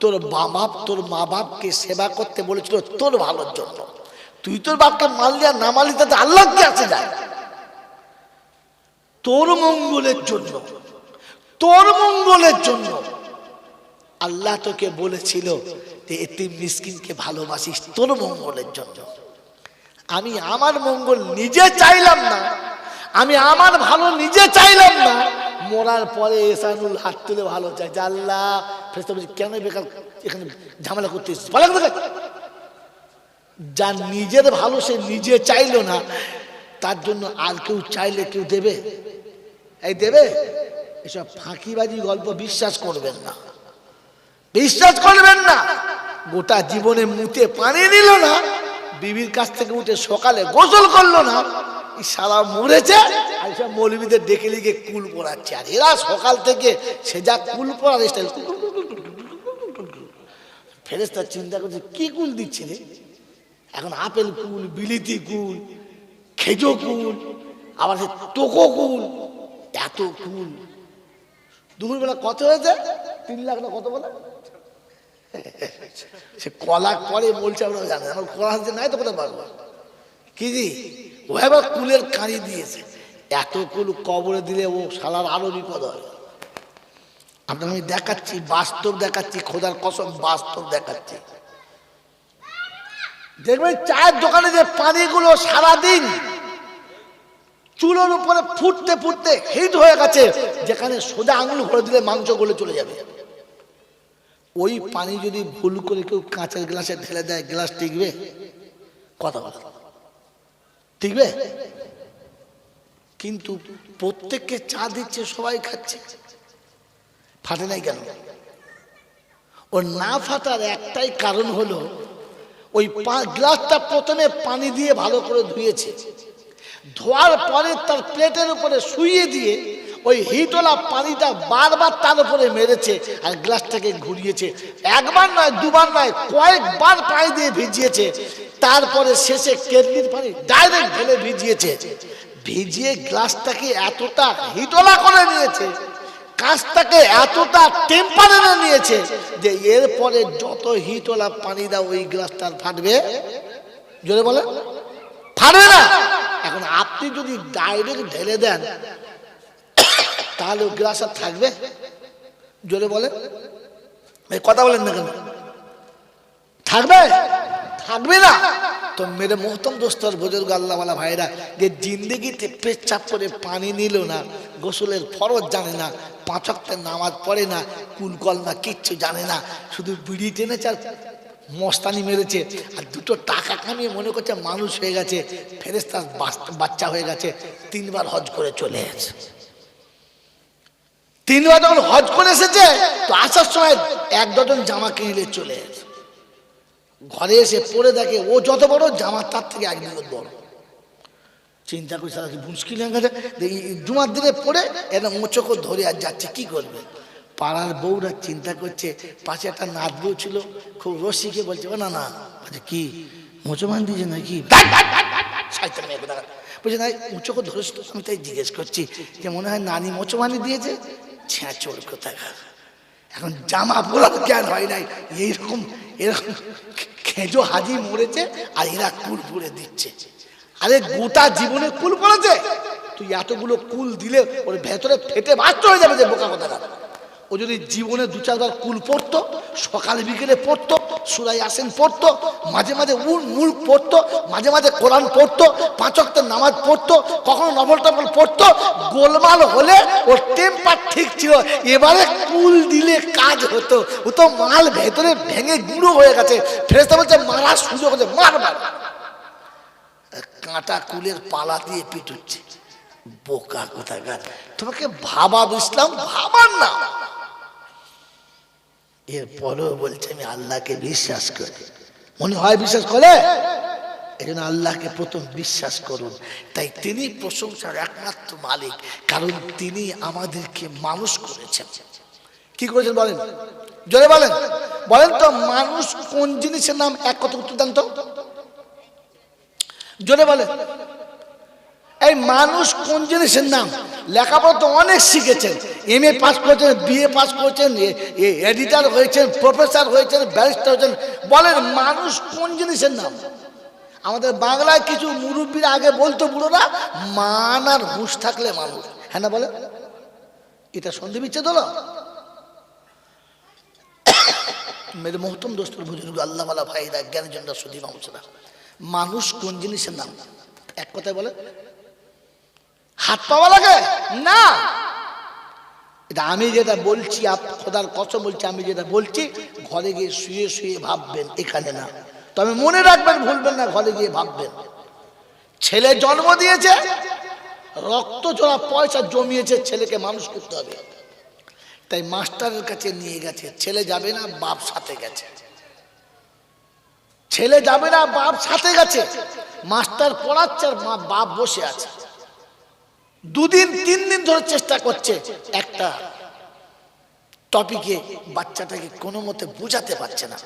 তোর মা বাপকে সেবা করতে বলেছিল তোর ভালোর জন্য। তুই তোর বাপকে মানলি আর না মানলি তাতে আল্লাহ কি আসে যায়? তোর মঙ্গলের জন্য, তোর মঙ্গলের জন্য আল্লাহ তোকে বলেছিল যে এতিম মিসকিনকে ভালোবাসিস, তোর মঙ্গলের জন্য। আমি আমার মঙ্গল নিজে চাইলাম না, আমি আমার ভালো নিজে চাইলাম না, মরার পরে এসানুল হাত তুলে ভালো চাই যে আল্লাহ ফেরেশতা বলছে কেন বেকার এখানে ঝামেলা করতে এসেছিস? যার নিজের ভালো সে নিজে চাইলো না, তার জন্য আর কেউ চাইলে কেউ দেবে? এই দেবে? এসব ফাঁকিবাজি গল্প বিশ্বাস করবেন না, বিশ্বাস করবেন না। গোটা জীবনে মুতে পানি নিল না, বিবির কাছ থেকে উঠে সকালে গোসল করলো না, সারা মরেছে। আর সব মৌলবীদের ডেকে লিখে কুল পড়াচ্ছে, আর এরা সকাল থেকে সে যা কুল পড়ার স্টাইল। ফেরেশতা চিন্তা করছে কি কুল দিচ্ছে রে, এখন আপেল কুল, বিলিতি কুল, খেজো কুল, আবার সে টোকো কুল, এত কুল। দুপুরবেলা কত হয়েছে? 3 লাখ না কত বলে? সে কলা করে বলছে, আমরা জানি আমার কলা হাতে নাই তো কোথায় পারবো কি জি। ও এবার কুলের কাঁড়ি দিয়েছে, এত কুল কবরে দিলে ও শালার আরো বিপদ হয়। আপনাকে আমি দেখাচ্ছি, বাস্তব দেখাচ্ছি, খোদার কসম বাস্তব দেখাচ্ছি। দেখবেন চায়ের দোকানে যে পানিগুলো সারাদিন চুলোর উপরে ফুটতে ফুটতে হিট হয়ে গেছে, যেখানে সোজা আঙুল ভরে দিলে মাংস গলে চলে যাবে, ওই পানি যদি ভুল করে কেউ কাঁচের গ্লাসে ঢেলে দেয়, গ্লাস টিকবে? কথা বলে টিকবে? কিন্তু প্রত্যেককে চা দিচ্ছে, সবাই খাচ্ছে, ফাটে নাই কেন? ওর না ফাটার একটাই কারণ হলো ওই গ্লাসটা প্রথমে পানি দিয়ে ভালো করে ধুয়েছে, ধোয়ার পরে তার প্লেটের উপরে শুইয়ে দিয়ে ওই হিটওয়ালা পানিটা বারবার তার উপরে মেরেছে আর গ্লাসটাকে ঘুরিয়েছে। একবার নয়, দুবার নয়, কয়েকবার পানি দিয়ে ভিজিয়েছে। তারপরে শেষে কেটলির পানি ডাইরেক্ট ঢেলে ভিজিয়েছে। ভিজিয়ে গ্লাসটাকে এতটা হিটওয়ালা করে নিয়েছে, কাঁচটাকে এতটা টেম্পারেচারে নিয়েছে যে এরপরে যত হিটওয়ালা পানি দাও ওই গ্লাসটা ফাটবে? জোরে বলে ফাটবে না। এখন আপনি যদি ডাইরেক্ট ঢেলে দেন তাহলে ওই গ্লাস আর থাকবে? জোরে বলে, কথা বলেন না কেন? থাকবে? থাকবে না। তো মেরে মোহতম দোস্তর বুজুর্গ আল্লাহওয়ালা ভাইরা, যে জিন্দগিতে পেচ্ছাপ করে পানি নিল না, গোসলের ফরজ জানে না, 5 ওয়াক্তের নামাজ পড়ে না, কুলকল না, কিচ্ছু জানে না, শুধু বিড়ি টেনেছে আর মস্তানি মেরেছে, আর 2টো টাকা কামিয়ে মনে করছে মানুষ হয়ে গেছে, ফেরেশতার বাচ্চা হয়ে গেছে, 3 বার হজ করে চলে এসেছে। 3 বার যখন হজ করে এসেছে তো আসার সময় 1 ডজন জামা কিনে চলে এসেছে। ঘরে এসে পরে দেখে ও যত বড় জামা তার থেকে 1 বিঘত বড়। চিন্তা করছে সারা মুশকিল হয়ে গেছে, জুমার দিনে পরে এটা মোচকো ধরে আর যাচ্ছে, কি করবে? পাড়ার বউরা চিন্তা করছে, পাশে একটা নাত বউ ছিল, খুব রসিকে বলছে, ও না না, কি মোচমান দিয়েছে নাকি? বলছে না, মোচকো ধরেছ তো? আমি তাই জিজ্ঞেস করছি যে মনে হয় নানি মোচমানি দিয়েছে। ছেঁচোর কোথাকার, এখন জামা পরার জ্ঞান হয় নাই, এইরকম এরকম খেজো হাজি মরেছে আর এরা কুল পরে দিচ্ছে। আরে গোটা জীবনে কুল পড়েছে, তুই এতগুলো কুল দিলে ওর ভেতরে ফেটে বাস্ত হয়ে যাবে যে বোকা কোথাকার। ও যদি জীবনে 2-4 বার কুল পড়তো, সকালে বিকেলে পড়তো, সূরা ইয়াসিন পড়তো, মাঝে মাঝে মুল্ক পড়তো, মাঝে মাঝে কোরআন পড়তো, 5 ওয়াক্তের নামাজ পড়তো, কখনো নফল টফল পড়তো, গোলমাল হলে ওর টেম্পার ঠিক ছিল। এবারে কুল দিলে কাজ হতো, ও তো মাল ভেতরে ভেঙে গুঁড়ো হয়ে গেছে। ফেরেশতা বলছে মারার সুযোগ হচ্ছে, মার মার। কাঁটা কুলের পালা দিয়ে পিটুচ্ছে, বোকা কোথাকার। তোমাকে ভাবা ইসলাম ভাবার না। এরপরেও বলছে আমি আল্লাহকে বিশ্বাস করি। মনে হয় বিশ্বাস করে? এই জন্য আল্লাহকে প্রথম বিশ্বাস করুন। তাই তিনি প্রশংসার একমাত্র মালিক, কারণ তিনি আমাদেরকে মানুষ করেছেন। কি করেছেন বলেন? জোরে বলেন, বলেন তো মানুষ কোন জিনিসের নাম? এক কথা উত্তর দেন তো, জোরে বলেন। এই মানুষ কোন জিনিসের নাম? লেখাপড়া তো অনেক শিখেছেন, MA পাস করেছেন, BA পাস করেছেন, এডিটর হয়েছেন, প্রফেসর হয়েছেন, ব্যারিস্টার হয়েছেন, বলেন মানুষ কোন জিনিসের নাম? আমাদের বাংলায় কিছু মুরব্বীরা আগে বলতো, বুড়োরা, মান আর হুঁশ থাকলে মানুষ। হ্যাঁ না বলে? এটা সন্ধি বিচ্ছেদ হলো। মেরে মোহতম দোস্তর বুজুর্গ আল্লাহওয়ালা ভাইরা, জ্ঞানীজনরা, সুধী মানুষরা, মানুষ কোন জিনিসের নাম? এক কথায় বলে হাত পাওয়া লাগে না। এটা আমি যেটা বলছি, খোদার কসম বলছি, আমি যেটা বলছি ঘরে গিয়ে শুয়ে শুয়ে ভাববেন, এখানে না। তবে মনে রাখবেন, ভুলবেন না, ঘরে গিয়ে ভাববেন। ছেলে জন্ম দিয়েছে, রক্ত জোড়া পয়সা জমিয়েছে, ছেলেকে মানুষ করতে হবে। তাই মাস্টারের কাছে নিয়ে গেছে, ছেলে যাবে না, বাপ সাথে গেছে। ছেলে যাবে না, বাপ সাথে গেছে। মাস্টার পড়াচ্ছে আর বাপ বসে আছে। 2 দিন 3 দিন ধরে চেষ্টা করছে একটা টপিকে, বাচ্চাটাকে কোনো মতে বুঝাতে পারছে না।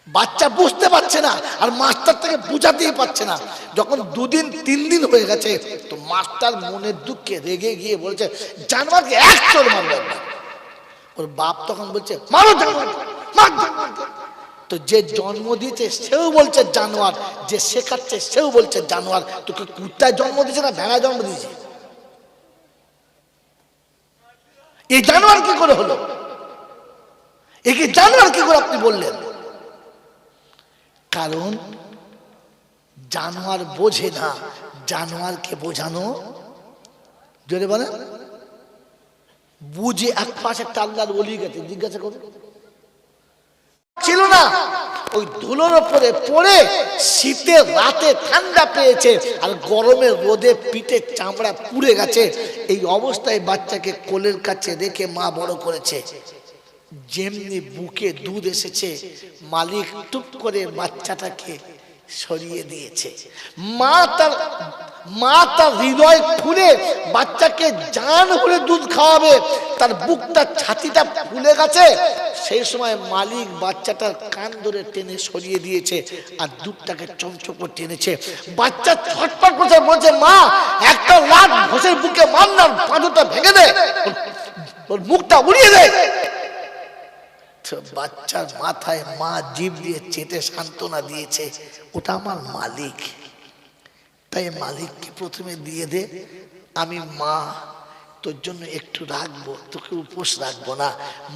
বাচ্চা বুঝতে পারছে না আর মাস্টার তাকে বুঝাতেই পারছে না। যখন 2 দিন 3 দিন হয়ে গেছে তো মাস্টার মনের দুঃখে রেগে গিয়ে বলছে, জানোয়ারকে 1 চড় মারবে। ওর বাপ তখন বলছে, মারো জানোয়ার, মার জানোয়ার। তো যে জন্ম দিয়েছে সেও বলছে জানোয়ার, যে শেখাচ্ছে সেও বলছে জানোয়ার। তোকে কুত্তায় জন্ম দিয়েছে না ভেড়ায় জন্ম দিয়েছে? এই জানোয়ার কি করে হলো? একে জানোয়ার কি করে আপনি বললেন? কারণ জানোয়ার বোঝে না, জানোয়ারকে বোঝানো জোরে বলে বুঝে। এক পাশে একটা আল্লাহর ওলি গেছে, জিজ্ঞাসা করো ছিল না, ওই ধুলোর উপরে পড়ে শীতে রাতে ঠান্ডা পেয়েছে আর গরমে রোদে পিঠে চামড়া পুড়ে গেছে। এই অবস্থায় বাচ্চাকে কোলের কাছে রেখে মা বড় করেছে। যেমনি বুকে দুধ এসেছে মালিক টুপ করে বাচ্চাটাকে সরিয়ে দিয়েছে। মা তার হৃদয় খুলে বাচ্চাকে জান ভরে দুধ খাওয়াবে, তার বুকটা ছাতিটা ফুলে গেছে। সেই সময় মালিক বাচ্চাটার কান ধরে টেনে সরিয়ে দিয়েছে আর দুধটাকে চমচম করে টেনেছে। বাচ্চা ছটফট করছে, বলছে মা একটা লাত ঘষের বুকে মার না, পাঁজরটা ভেঙে দে, ওর মুখটা উড়িয়ে দে। বাচ্চার মাথায় মা জিভ দিয়ে চেটে সান্ত্বনা দিয়েছে, ওটা আমার মালিক, তাই মালিককে প্রথমে দিয়ে দে, আমি মা তোর জন্য একটু রাখবো, তোকে উপোস রাখবো না।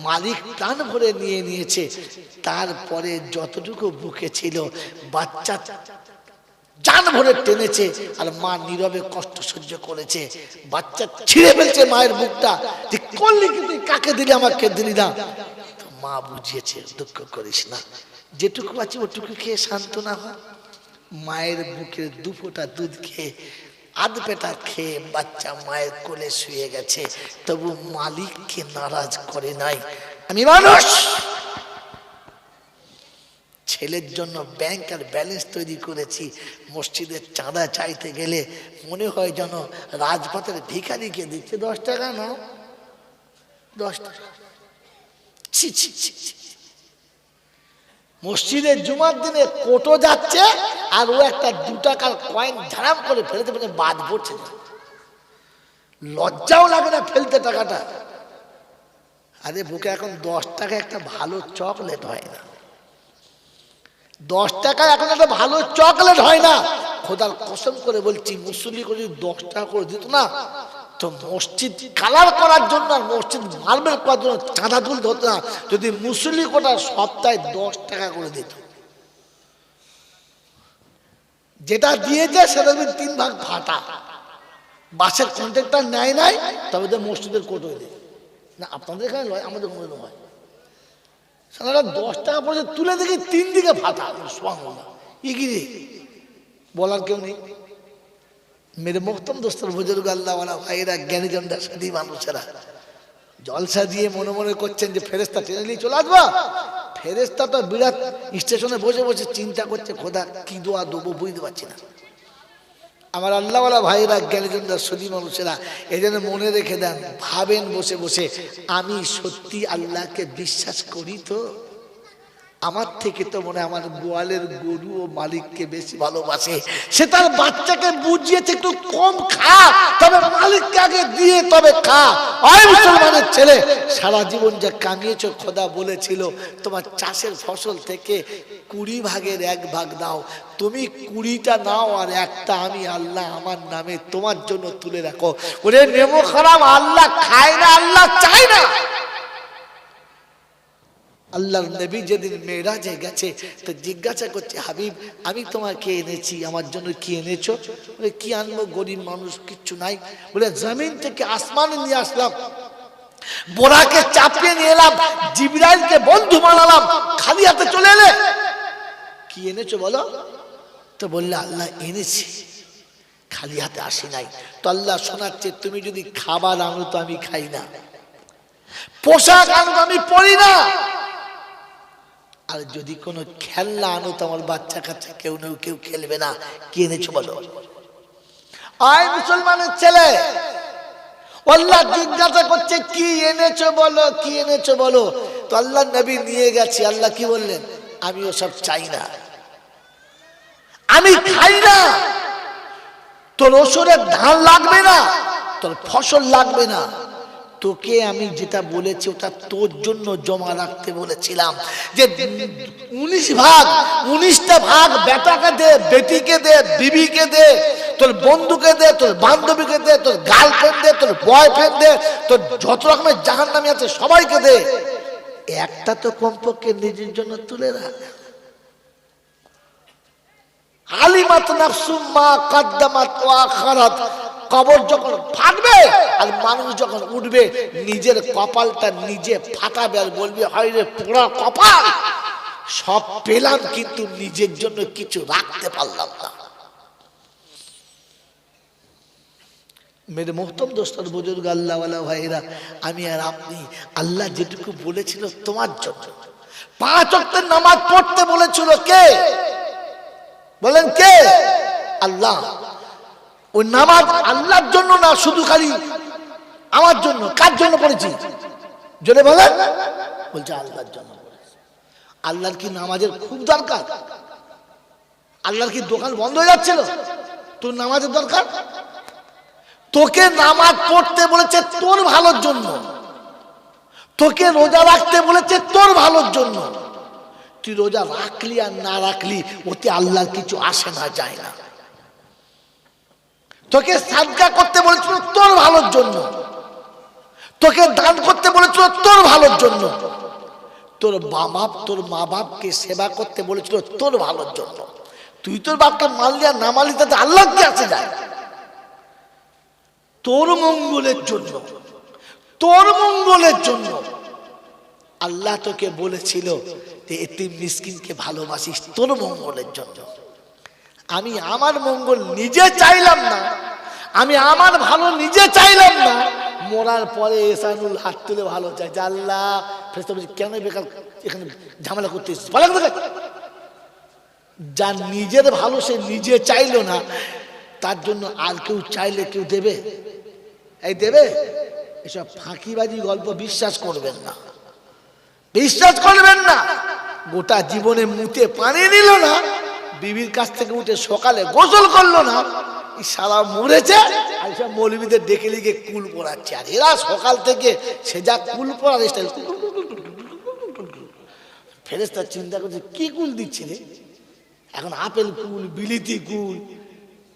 মালিক প্রাণ ভরে নিয়ে নিয়েছে। তারপরে যতটুকু বুকে ছিল বাচ্চা জান ভরে টেনেছে আর মা নীরবে কষ্ট সহ্য করেছে। বাচ্চা ছিঁড়ে ফেলছে মায়ের বুকটা, তুই করলি কি, তুই কাকে দিলি, আমাকে দিলি না। মা বুঝিয়েছে দুঃখ করিস না, যেটুকু আছে ওটুকু খেয়ে সান্ত্বনা হয়। মায়ের বুকের দুফোঁটা দুধ খেয়ে আধ পেটা খেয়ে বাচ্চা মায়ের কোলে শুয়ে গেছে, তবু মালিককে নারাজ করে নাই। আমি মানুষ, ছেলের জন্য ব্যাংক আর ব্যালেন্স তৈরি করেছি, মসজিদের চাঁদা চাইতে গেলে মনে হয় যেন রাজপথের ভিখারিকে দিচ্ছে 10 টাকা নাও, 10 টাকা। মসজিদের জুমার দিনে কোটো যাচ্ছে আর ও একটা 2 টাকার কয়েন ঝাড়াম করে ফেলতে ফেলতে বাদ পড়ছে, লজ্জাও লাগে না ফেলতে টাকাটা। আরে বুকে এখন 10 টাকা একটা ভালো চকলেট হয় না, 10 টাকা এখন একটা ভালো চকলেট হয় না। খোদার কসম করে বলছি, মুসল্লি করে 10 টাকা করে দিত না তো মসজিদ কালার করার জন্য আর মসজিদ মার্বেল করার জন্য চাঁদা তুলতে হতো না। যদি মুসল্লি কোটা সপ্তাহে 10 টাকা করে দিত, যেটা দিয়েছে সেটা 3 ভাগ ফাটা, বাসের কন্ট্রাক্টর নেয় নাই, তবে তো মসজিদের কোট হয়ে দেয় না। আপনাদের এখানে নয়, আমাদের কোনো নয়। সারা 10 টাকা পড়ে তুলে দেখি 3 দিকে ফাটা, সুবহানাল্লাহ। ইগিরি বলার কেউ নেই। মেরে মোহতম দোস্তর বুজুর্গ আল্লাহওয়ালা ভাইরা, জ্ঞানীজনরা, সাধী মানুষেরা জলসা দিয়ে মনে মনে করছেন যে ফেরেস্তা টেনে নিয়ে চলে আসবা। ফেরেস্তা তো বিরাট স্টেশনে বসে বসে চিন্তা করছে, খোদা কি দোয়া দেবো বুঝতে পারছি না। আমার আল্লাহওয়ালা ভাইরা, জ্ঞানীজনরা, সাধী মানুষেরা, এই জন্য মনে রেখে দেন, ভাবেন বসে বসে, আমি সত্যি আল্লাহকে বিশ্বাস করি তো? আমার থেকে তো মনে হয় আমার গোয়ালের গরু ও মালিককে বেশি ভালোবাসে। সে তার বাচ্চাকে বুঝিয়েছে একটু কম খা, তবে মালিককে আগে দিয়ে তবে খা। ওই মুসলমানের ছেলে, সারা জীবন যা কামিয়েছো, খোদা বলেছিল তোমার চাষের ফসল থেকে 20 ভাগের 1 ভাগ দাও। তুমি 20টা নাও আর একটা আমি আল্লাহ আমার নামে তোমার জন্য তুলে রাখো। ওরে নেমো খারাপ, আল্লাহ খায় না, আল্লাহ চায় না। আল্লাহর নবী যেদিন মেরাজে গেছে তো জিজ্ঞাসা করছে, হাবিব আমি তোমাকে এনেছি, আমার জন্য কি এনেছো? বলে কি আনবো, গরিব মানুষ, কিচ্ছু নাই। বলে জমিন থেকে আসমানে নিয়ে আসলাম, বোরাকে চাপিয়ে নিয়ে এলাম, জিবরাইলকে বন্ধু বানালাম, খালি হাতে চলে এলে। কি এনেছো বলো? তো বললে আল্লাহ এনেছি, খালি হাতে আসি নাই। তো আল্লাহ শোনাচ্ছে, তুমি যদি খাবার আনো তো আমি খাই না, পোশাক আনো তো আমি পরি না, আর যদি কোনো খেলনা আনো তো আমার বাচ্চা কাচ্চা কেউ খেলবে না। কি এনেছো বলো? আয় মুসলমানের ছেলে, আল্লাহ জিজ্ঞাসা করছে কি এনেছো বলো, কি এনেছো বলো। তো আল্লাহ নবী নিয়ে গেছে। আল্লাহ কি বললেন? আমি ওসব চাই না, আমি খাই না, তোর ওসরের ধান লাগবে না, তোর ফসল লাগবে না, তোকে আমি যেটা বলেছি ওটা তোর জন্য জমা রাখতে বলেছিলাম। যে 19 ভাগ, 19টা ভাগ বেটাকে দে, বেটিকে দে, বিবিকে দে, তোর বন্ধুকে দে, তোর বান্ধবীকে দে, তোর গার্লফ্রেন্ড দে, তোর বয়ফ্রেন্ড দে, তোর যত রকমের জাহান্নামী আছে সবাইকে দে, একটা তো কমপক্ষে নিজের জন্য তুলে রাখ। আলিমাত নাফসুম মা কাদ্দামাত ওয়া আখারাত। কবর যখন ফাটবে আর মানুষ যখন উঠবে, নিজের কপালটা নিজে ফাটাবে আর বলবে, হায় রে পোড়া কপাল, সব পেলাম কিন্তু নিজের জন্য কিছু রাখতে পারলাম না। মেরে মোহতম দোস্তর বুজুর্গ আল্লাহওয়ালা ভাইরা, আমি আর আপনি, আল্লাহ যেটুকু বলেছিল তোমার জন্য, 5 ওয়াক্তের নামাজ পড়তে বলেছিল কে? বলেন কে? আল্লাহ। ওই নামাজ আল্লাহর জন্য না, শুধু খালি আমার জন্য। কার জন্য পড়েছি জোরে বলেন? বলছে আল্লাহর জন্য পড়েছি। আল্লাহর কি নামাজের খুব দরকার? আল্লাহর কি দোকান বন্ধ হয়ে যাচ্ছিল? তোর নামাজের দরকার? তোকে নামাজ পড়তে বলেছে তোর ভালোর জন্য, তোকে রোজা রাখতে বলেছে তোর ভালোর জন্য। তুই রোজা রাখলি আর না রাখলি ওতে আল্লাহর কিছু আসে না, যায় না। তোকে সাদকা করতে বলেছিল তোর ভালোর জন্য, তোকে দান করতে বলেছিল তোর ভালোর জন্য, তোর মা বাপকে সেবা করতে বলেছিল তোর ভালোর জন্য। তুই তোর বাপকে মানলি আর না মানলি তাতে আল্লাহ কি আসে যায়? তোর মঙ্গলের জন্য, তোর মঙ্গলের জন্য আল্লাহ তোকে বলেছিল যে এতিম মিসকিনকে ভালোবাসিস, তোর মঙ্গলের জন্য। আমি আমার মঙ্গল নিজে চাইলাম না, আমি আমার ভালো নিজে চাইলাম না, মরার পরে এসানুল হাত তুলে ভালো চাই যে আল্লাহ ফেরেশতা বলছে কেন বেকার এখানে ঝামেলা করতেছিস? যার নিজের ভালো সে নিজে চাইলো না, তার জন্য আর কেউ চাইলে কেউ দেবে? এই দেবে? এসব ফাঁকিবাজি গল্প বিশ্বাস করবেন না, বিশ্বাস করবেন না। গোটা জীবনে মুতে পানি নিল না, বিবির কাছ থেকে উঠে সকালে গোসল করলো না, সারা মরেছে। আর সব মৌলবীদের ডেকে লিখে কুল পড়াচ্ছে, আর এরা সকাল থেকে সে যা কুল পড়ার স্টাইল। ফেরেশতা চিন্তা করছে কি কুল দিচ্ছে রে? এখন আপেল কুল, বিলিতি কুল,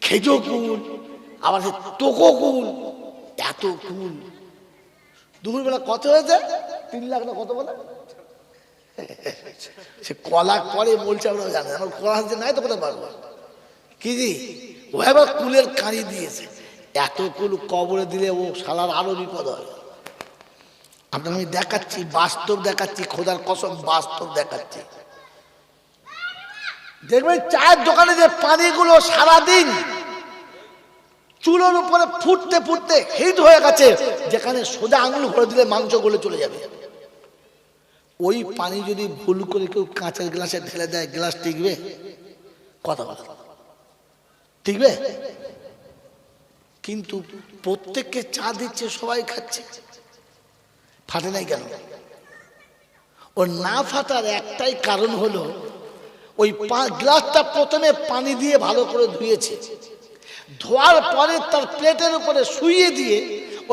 খেজো কুল, আবার সে টোকো কুল, এত কুল। দুপুরবেলা কত হয়েছে? 3 লাখ না কত বলে? সে কলা করে বলছে, আমরা জানি আমার কলা হাতে নাই তো কোথায় পারবো কি জি? ও এবার কুলের কাঁড়ি দিয়েছে, এত কুল কবরে দিলে ও শালার আরো বিপদ হয়। আপনাকে আমি দেখাচ্ছি, বাস্তব দেখাচ্ছি, খোদার কসম বাস্তব দেখাচ্ছি। দেখবেন চায়ের দোকানে যে পানিগুলো সারাদিন চুলোর উপরে ফুটতে ফুটতে হিট হয়ে গেছে, যেখানে সোজা আঙুল ভরে দিলে মাংস গলে চলে যাবে, ওই পানি যদি ভুল করে কেউ কাঁচের গ্লাসে ঢেলে দেয়, গ্লাস টিকবে? কথা বলে টিকবে? কিন্তু প্রত্যেককে চা দিচ্ছে, সবাই খাচ্ছে, ফাটে নাই কেন? ওর না ফাটার একটাই কারণ হলো ওই গ্লাসটা প্রথমে পানি দিয়ে ভালো করে ধুয়েছে, ধোয়ার পরে তার প্লেটের উপরে শুইয়ে দিয়ে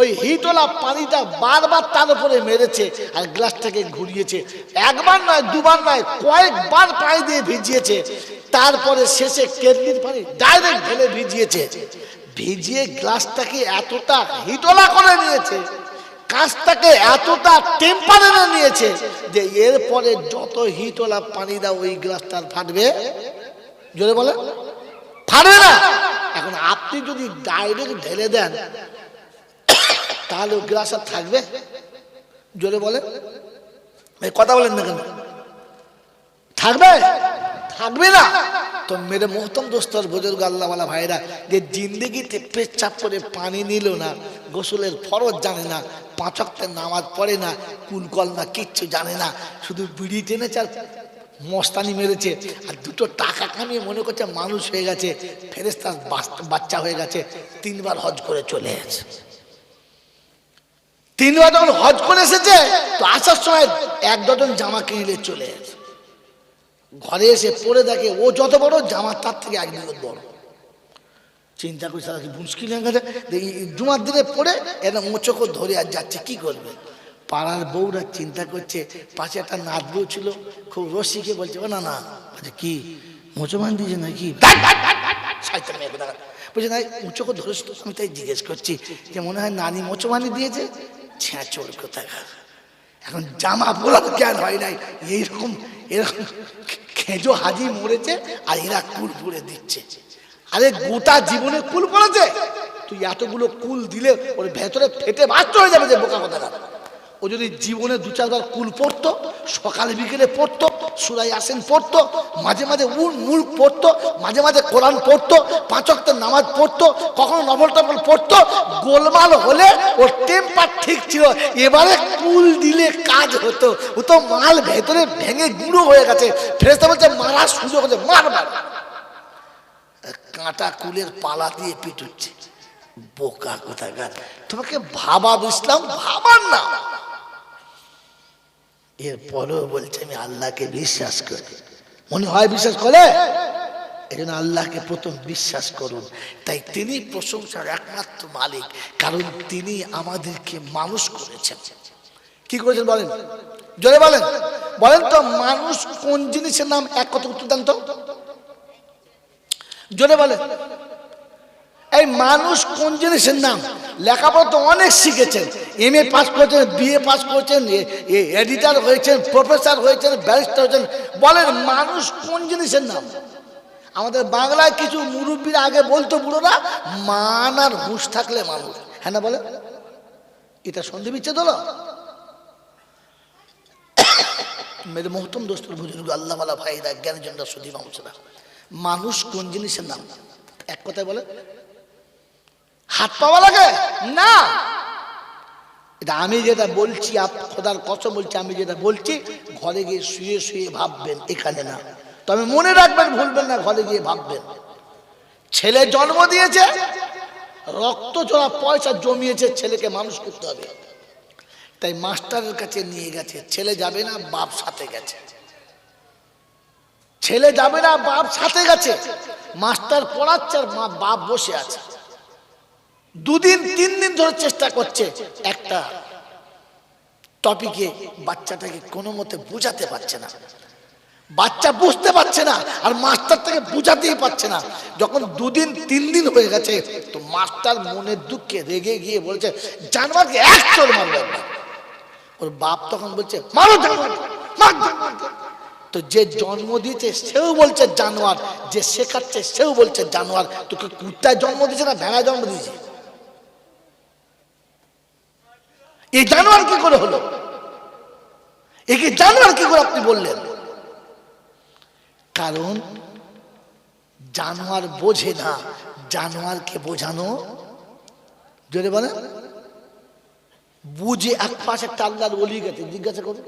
ওই হিটওয়ালা পানিটা বারবার তার উপরে মেরেছে আর গ্লাসটাকে ঘুরিয়েছে। একবার নয়, দুবার নয়, কয়েকবার পানি দিয়ে ভিজিয়েছে। তারপরে শেষে কেটলির পানি ডাইরেক্ট ঢেলে ভিজিয়েছে। ভিজিয়ে গ্লাসটাকে এতটা হিটওয়ালা করে নিয়েছে, কাঁচটাকে এতটা টেম্পারেচারে নিয়েছে যে এরপরে যত হিটওয়ালা পানি দাও ওই গ্লাসটা ফাটবে? জোরে বলে ফাটবে না। এখন আপনি যদি ডাইরেক্ট ঢেলে দেন তাহলে ওই গ্লাস আর থাকবে? জোরে বলে কথা বলেন না কেন? থাকবে? থাকবে না। তো মেরে মোহতম দোস্তর বুজুর্গ আল্লাহওয়ালা ভাইরা, যে জিন্দগিতে পেচ্ছাপ করে পানি নিল না, গোসলের ফরজ জানে না, 5 ওয়াক্তের নামাজ পড়ে না, কুলকল না, কিচ্ছু জানে না, শুধু বিড়ি টেনেছে আর মস্তানি মেরেছে, আর 2 টাকা কামিয়ে মনে করছে মানুষ হয়ে গেছে, ফেরেশতার বাচ্চা হয়ে গেছে, 3 বার হজ করে চলে এসেছে। 3 বার যখন হজ করে এসেছে তো আসার সময় 1 ডজন জামা কিনে চলে এসেছে। ঘরে এসে পরে দেখে ও যত বড় জামা তার থেকে 1 বিঘত বড়। চিন্তা করছে সারা কি মুশকিল হয়ে গেছে, জুমার দিনে পরে এটা মোচক ধরে আর যাচ্ছে, কি করবে? পাড়ার বউরা চিন্তা করছে, পাশে একটা নাত বউ ছিল খুব রসিকে, বলছে ও না না, বলছে কি মোচমান দিয়েছে নাকি? বলছে না মোচক ধরেছ তো, আমি তাই জিজ্ঞেস করছি যে মনে হয় নানি মোচমানি দিয়েছে। ছ্যাঁচোর কোথাকার, এখন জামা পরার জ্ঞান হয় নাই, এইরকম এরকম খেজো হাজি মরেছে আর এরা কুল পরে দিচ্ছে। আরে গোটা জীবনে কুল পড়েছে, তুই এতগুলো কুল দিলে ওর ভেতরে ফেটে বাস্ত হয়ে যাবে যে বোকা কথা। ও যদি জীবনে দু চারবার কুল পড়তো, সকালে বিকেলে পড়তো, সূরা ইয়াসিন পড়তো, মাঝে মাঝে মুল্ক পড়তো, মাঝে মাঝে কোরআন পড়তো, 5 ওয়াক্তের নামাজ পড়তো, কখনো নফল টফল পড়তো, গোলমাল হলে ওর টেম্পার ঠিক ছিল। এবারে কুল দিলে কাজ হতো, ও তো মাল ভেতরে ভেঙে গুঁড়ো হয়ে গেছে। ফেরেশতা বলছে মারার সুযোগ হচ্ছে, মার মার। কাঁটা কুলের পালা দিয়ে পিটুচ্ছে, বোকা কোথাকার। তোমাকে ভাবা ইসলাম ভাবার না। এরপরেও বলছে আমি আল্লাহকে বিশ্বাস করি। মনে হয় বিশ্বাস করে? এই জন্য আল্লাহকে প্রথম বিশ্বাস করুন। তাই তিনি প্রশংসার একমাত্র মালিক, কারণ তিনি আমাদেরকে মানুষ করেছেন। কি করেছেন বলেন, জোরে বলেন। বলেন তো মানুষ কোন জিনিসের নাম? এক কথা উত্তর দেন তো, জোরে বলেন। এই মানুষ কোন জিনিসের নাম? লেখাপড়া তো অনেক শিখেছেন, MA পাস করেছেন, BA পাস করেছেন, এডিটর হয়েছেন, প্রফেসর হয়েছেন, ব্যারিস্টার হয়েছেন। বলেন মানুষ কোন জিনিসের নাম? আমাদের বাংলায় কিছু মুরব্বীরা আগে বলতো বুড়োরা, মান আর হুঁশ থাকলে মানুষ। হ্যাঁ না বলে? এটা সন্ধি বিচ্ছেদ হলো। মেরে মোহতম দোস্তুল বুজুর্গ আল্লাহওয়ালা ভাইরা, জ্ঞানীজনরা, সুধী মানুষরা, মানুষ কোন জিনিসের নাম? এক কথায় বলে হাত পাওয়া লাগে না। এটা আমি যেটা বলছি, খোদার কসম বলছি, আমি যেটা বলছি ঘরে গিয়ে শুয়ে শুয়ে ভাববেন, এখানে না। তবে মনে রাখবেন, ভুলবেন না, ঘরে গিয়ে ভাববেন। ছেলে জন্ম দিয়েছে, রক্ত জোড়া পয়সা জমিয়েছে, ছেলেকে মানুষ করতে হবে। তাই মাস্টারের কাছে নিয়ে গেছে, ছেলে যাবে না, বাপ সাথে গেছে। ছেলে যাবে না, বাপ সাথে গেছে। মাস্টার পড়াচ্ছে আর বাপ বসে আছে। 2 দিন 3 দিন ধরে চেষ্টা করছে একটা টপিকে, বাচ্চাটাকে কোনো মতে বুঝাতে পারছে না। বাচ্চা বুঝতে পারছে না, আর মাস্টার তাকে বুঝাতেই পারছে না। যখন 2 দিন 3 দিন হয়ে গেছে, তো মাস্টার মনের দুঃখে রেগে গিয়ে বলছে জানোয়ারকে এক চড় মারবে। ওর বাপ তখন বলছে মারো জানোয়ার, মার জানোয়ার। তো যে জন্ম দিয়েছে সেও বলছে জানোয়ার, যে শেখাচ্ছে সেও বলছে জানোয়ার। তোকে কুত্তায় জন্ম দিয়েছে না ভেড়ায় জন্ম দিয়েছে? এই জানোয়ার কি করে হলো? একে জানোয়ার কি করে আপনি বললেন? কারণ জানোয়ার বোঝে না, জানোয়ারকে বোঝানো, জোরে বলে বুঝে। এক পাশে একটা আল্লাহর ওলি গেছে, জিজ্ঞাসা করুন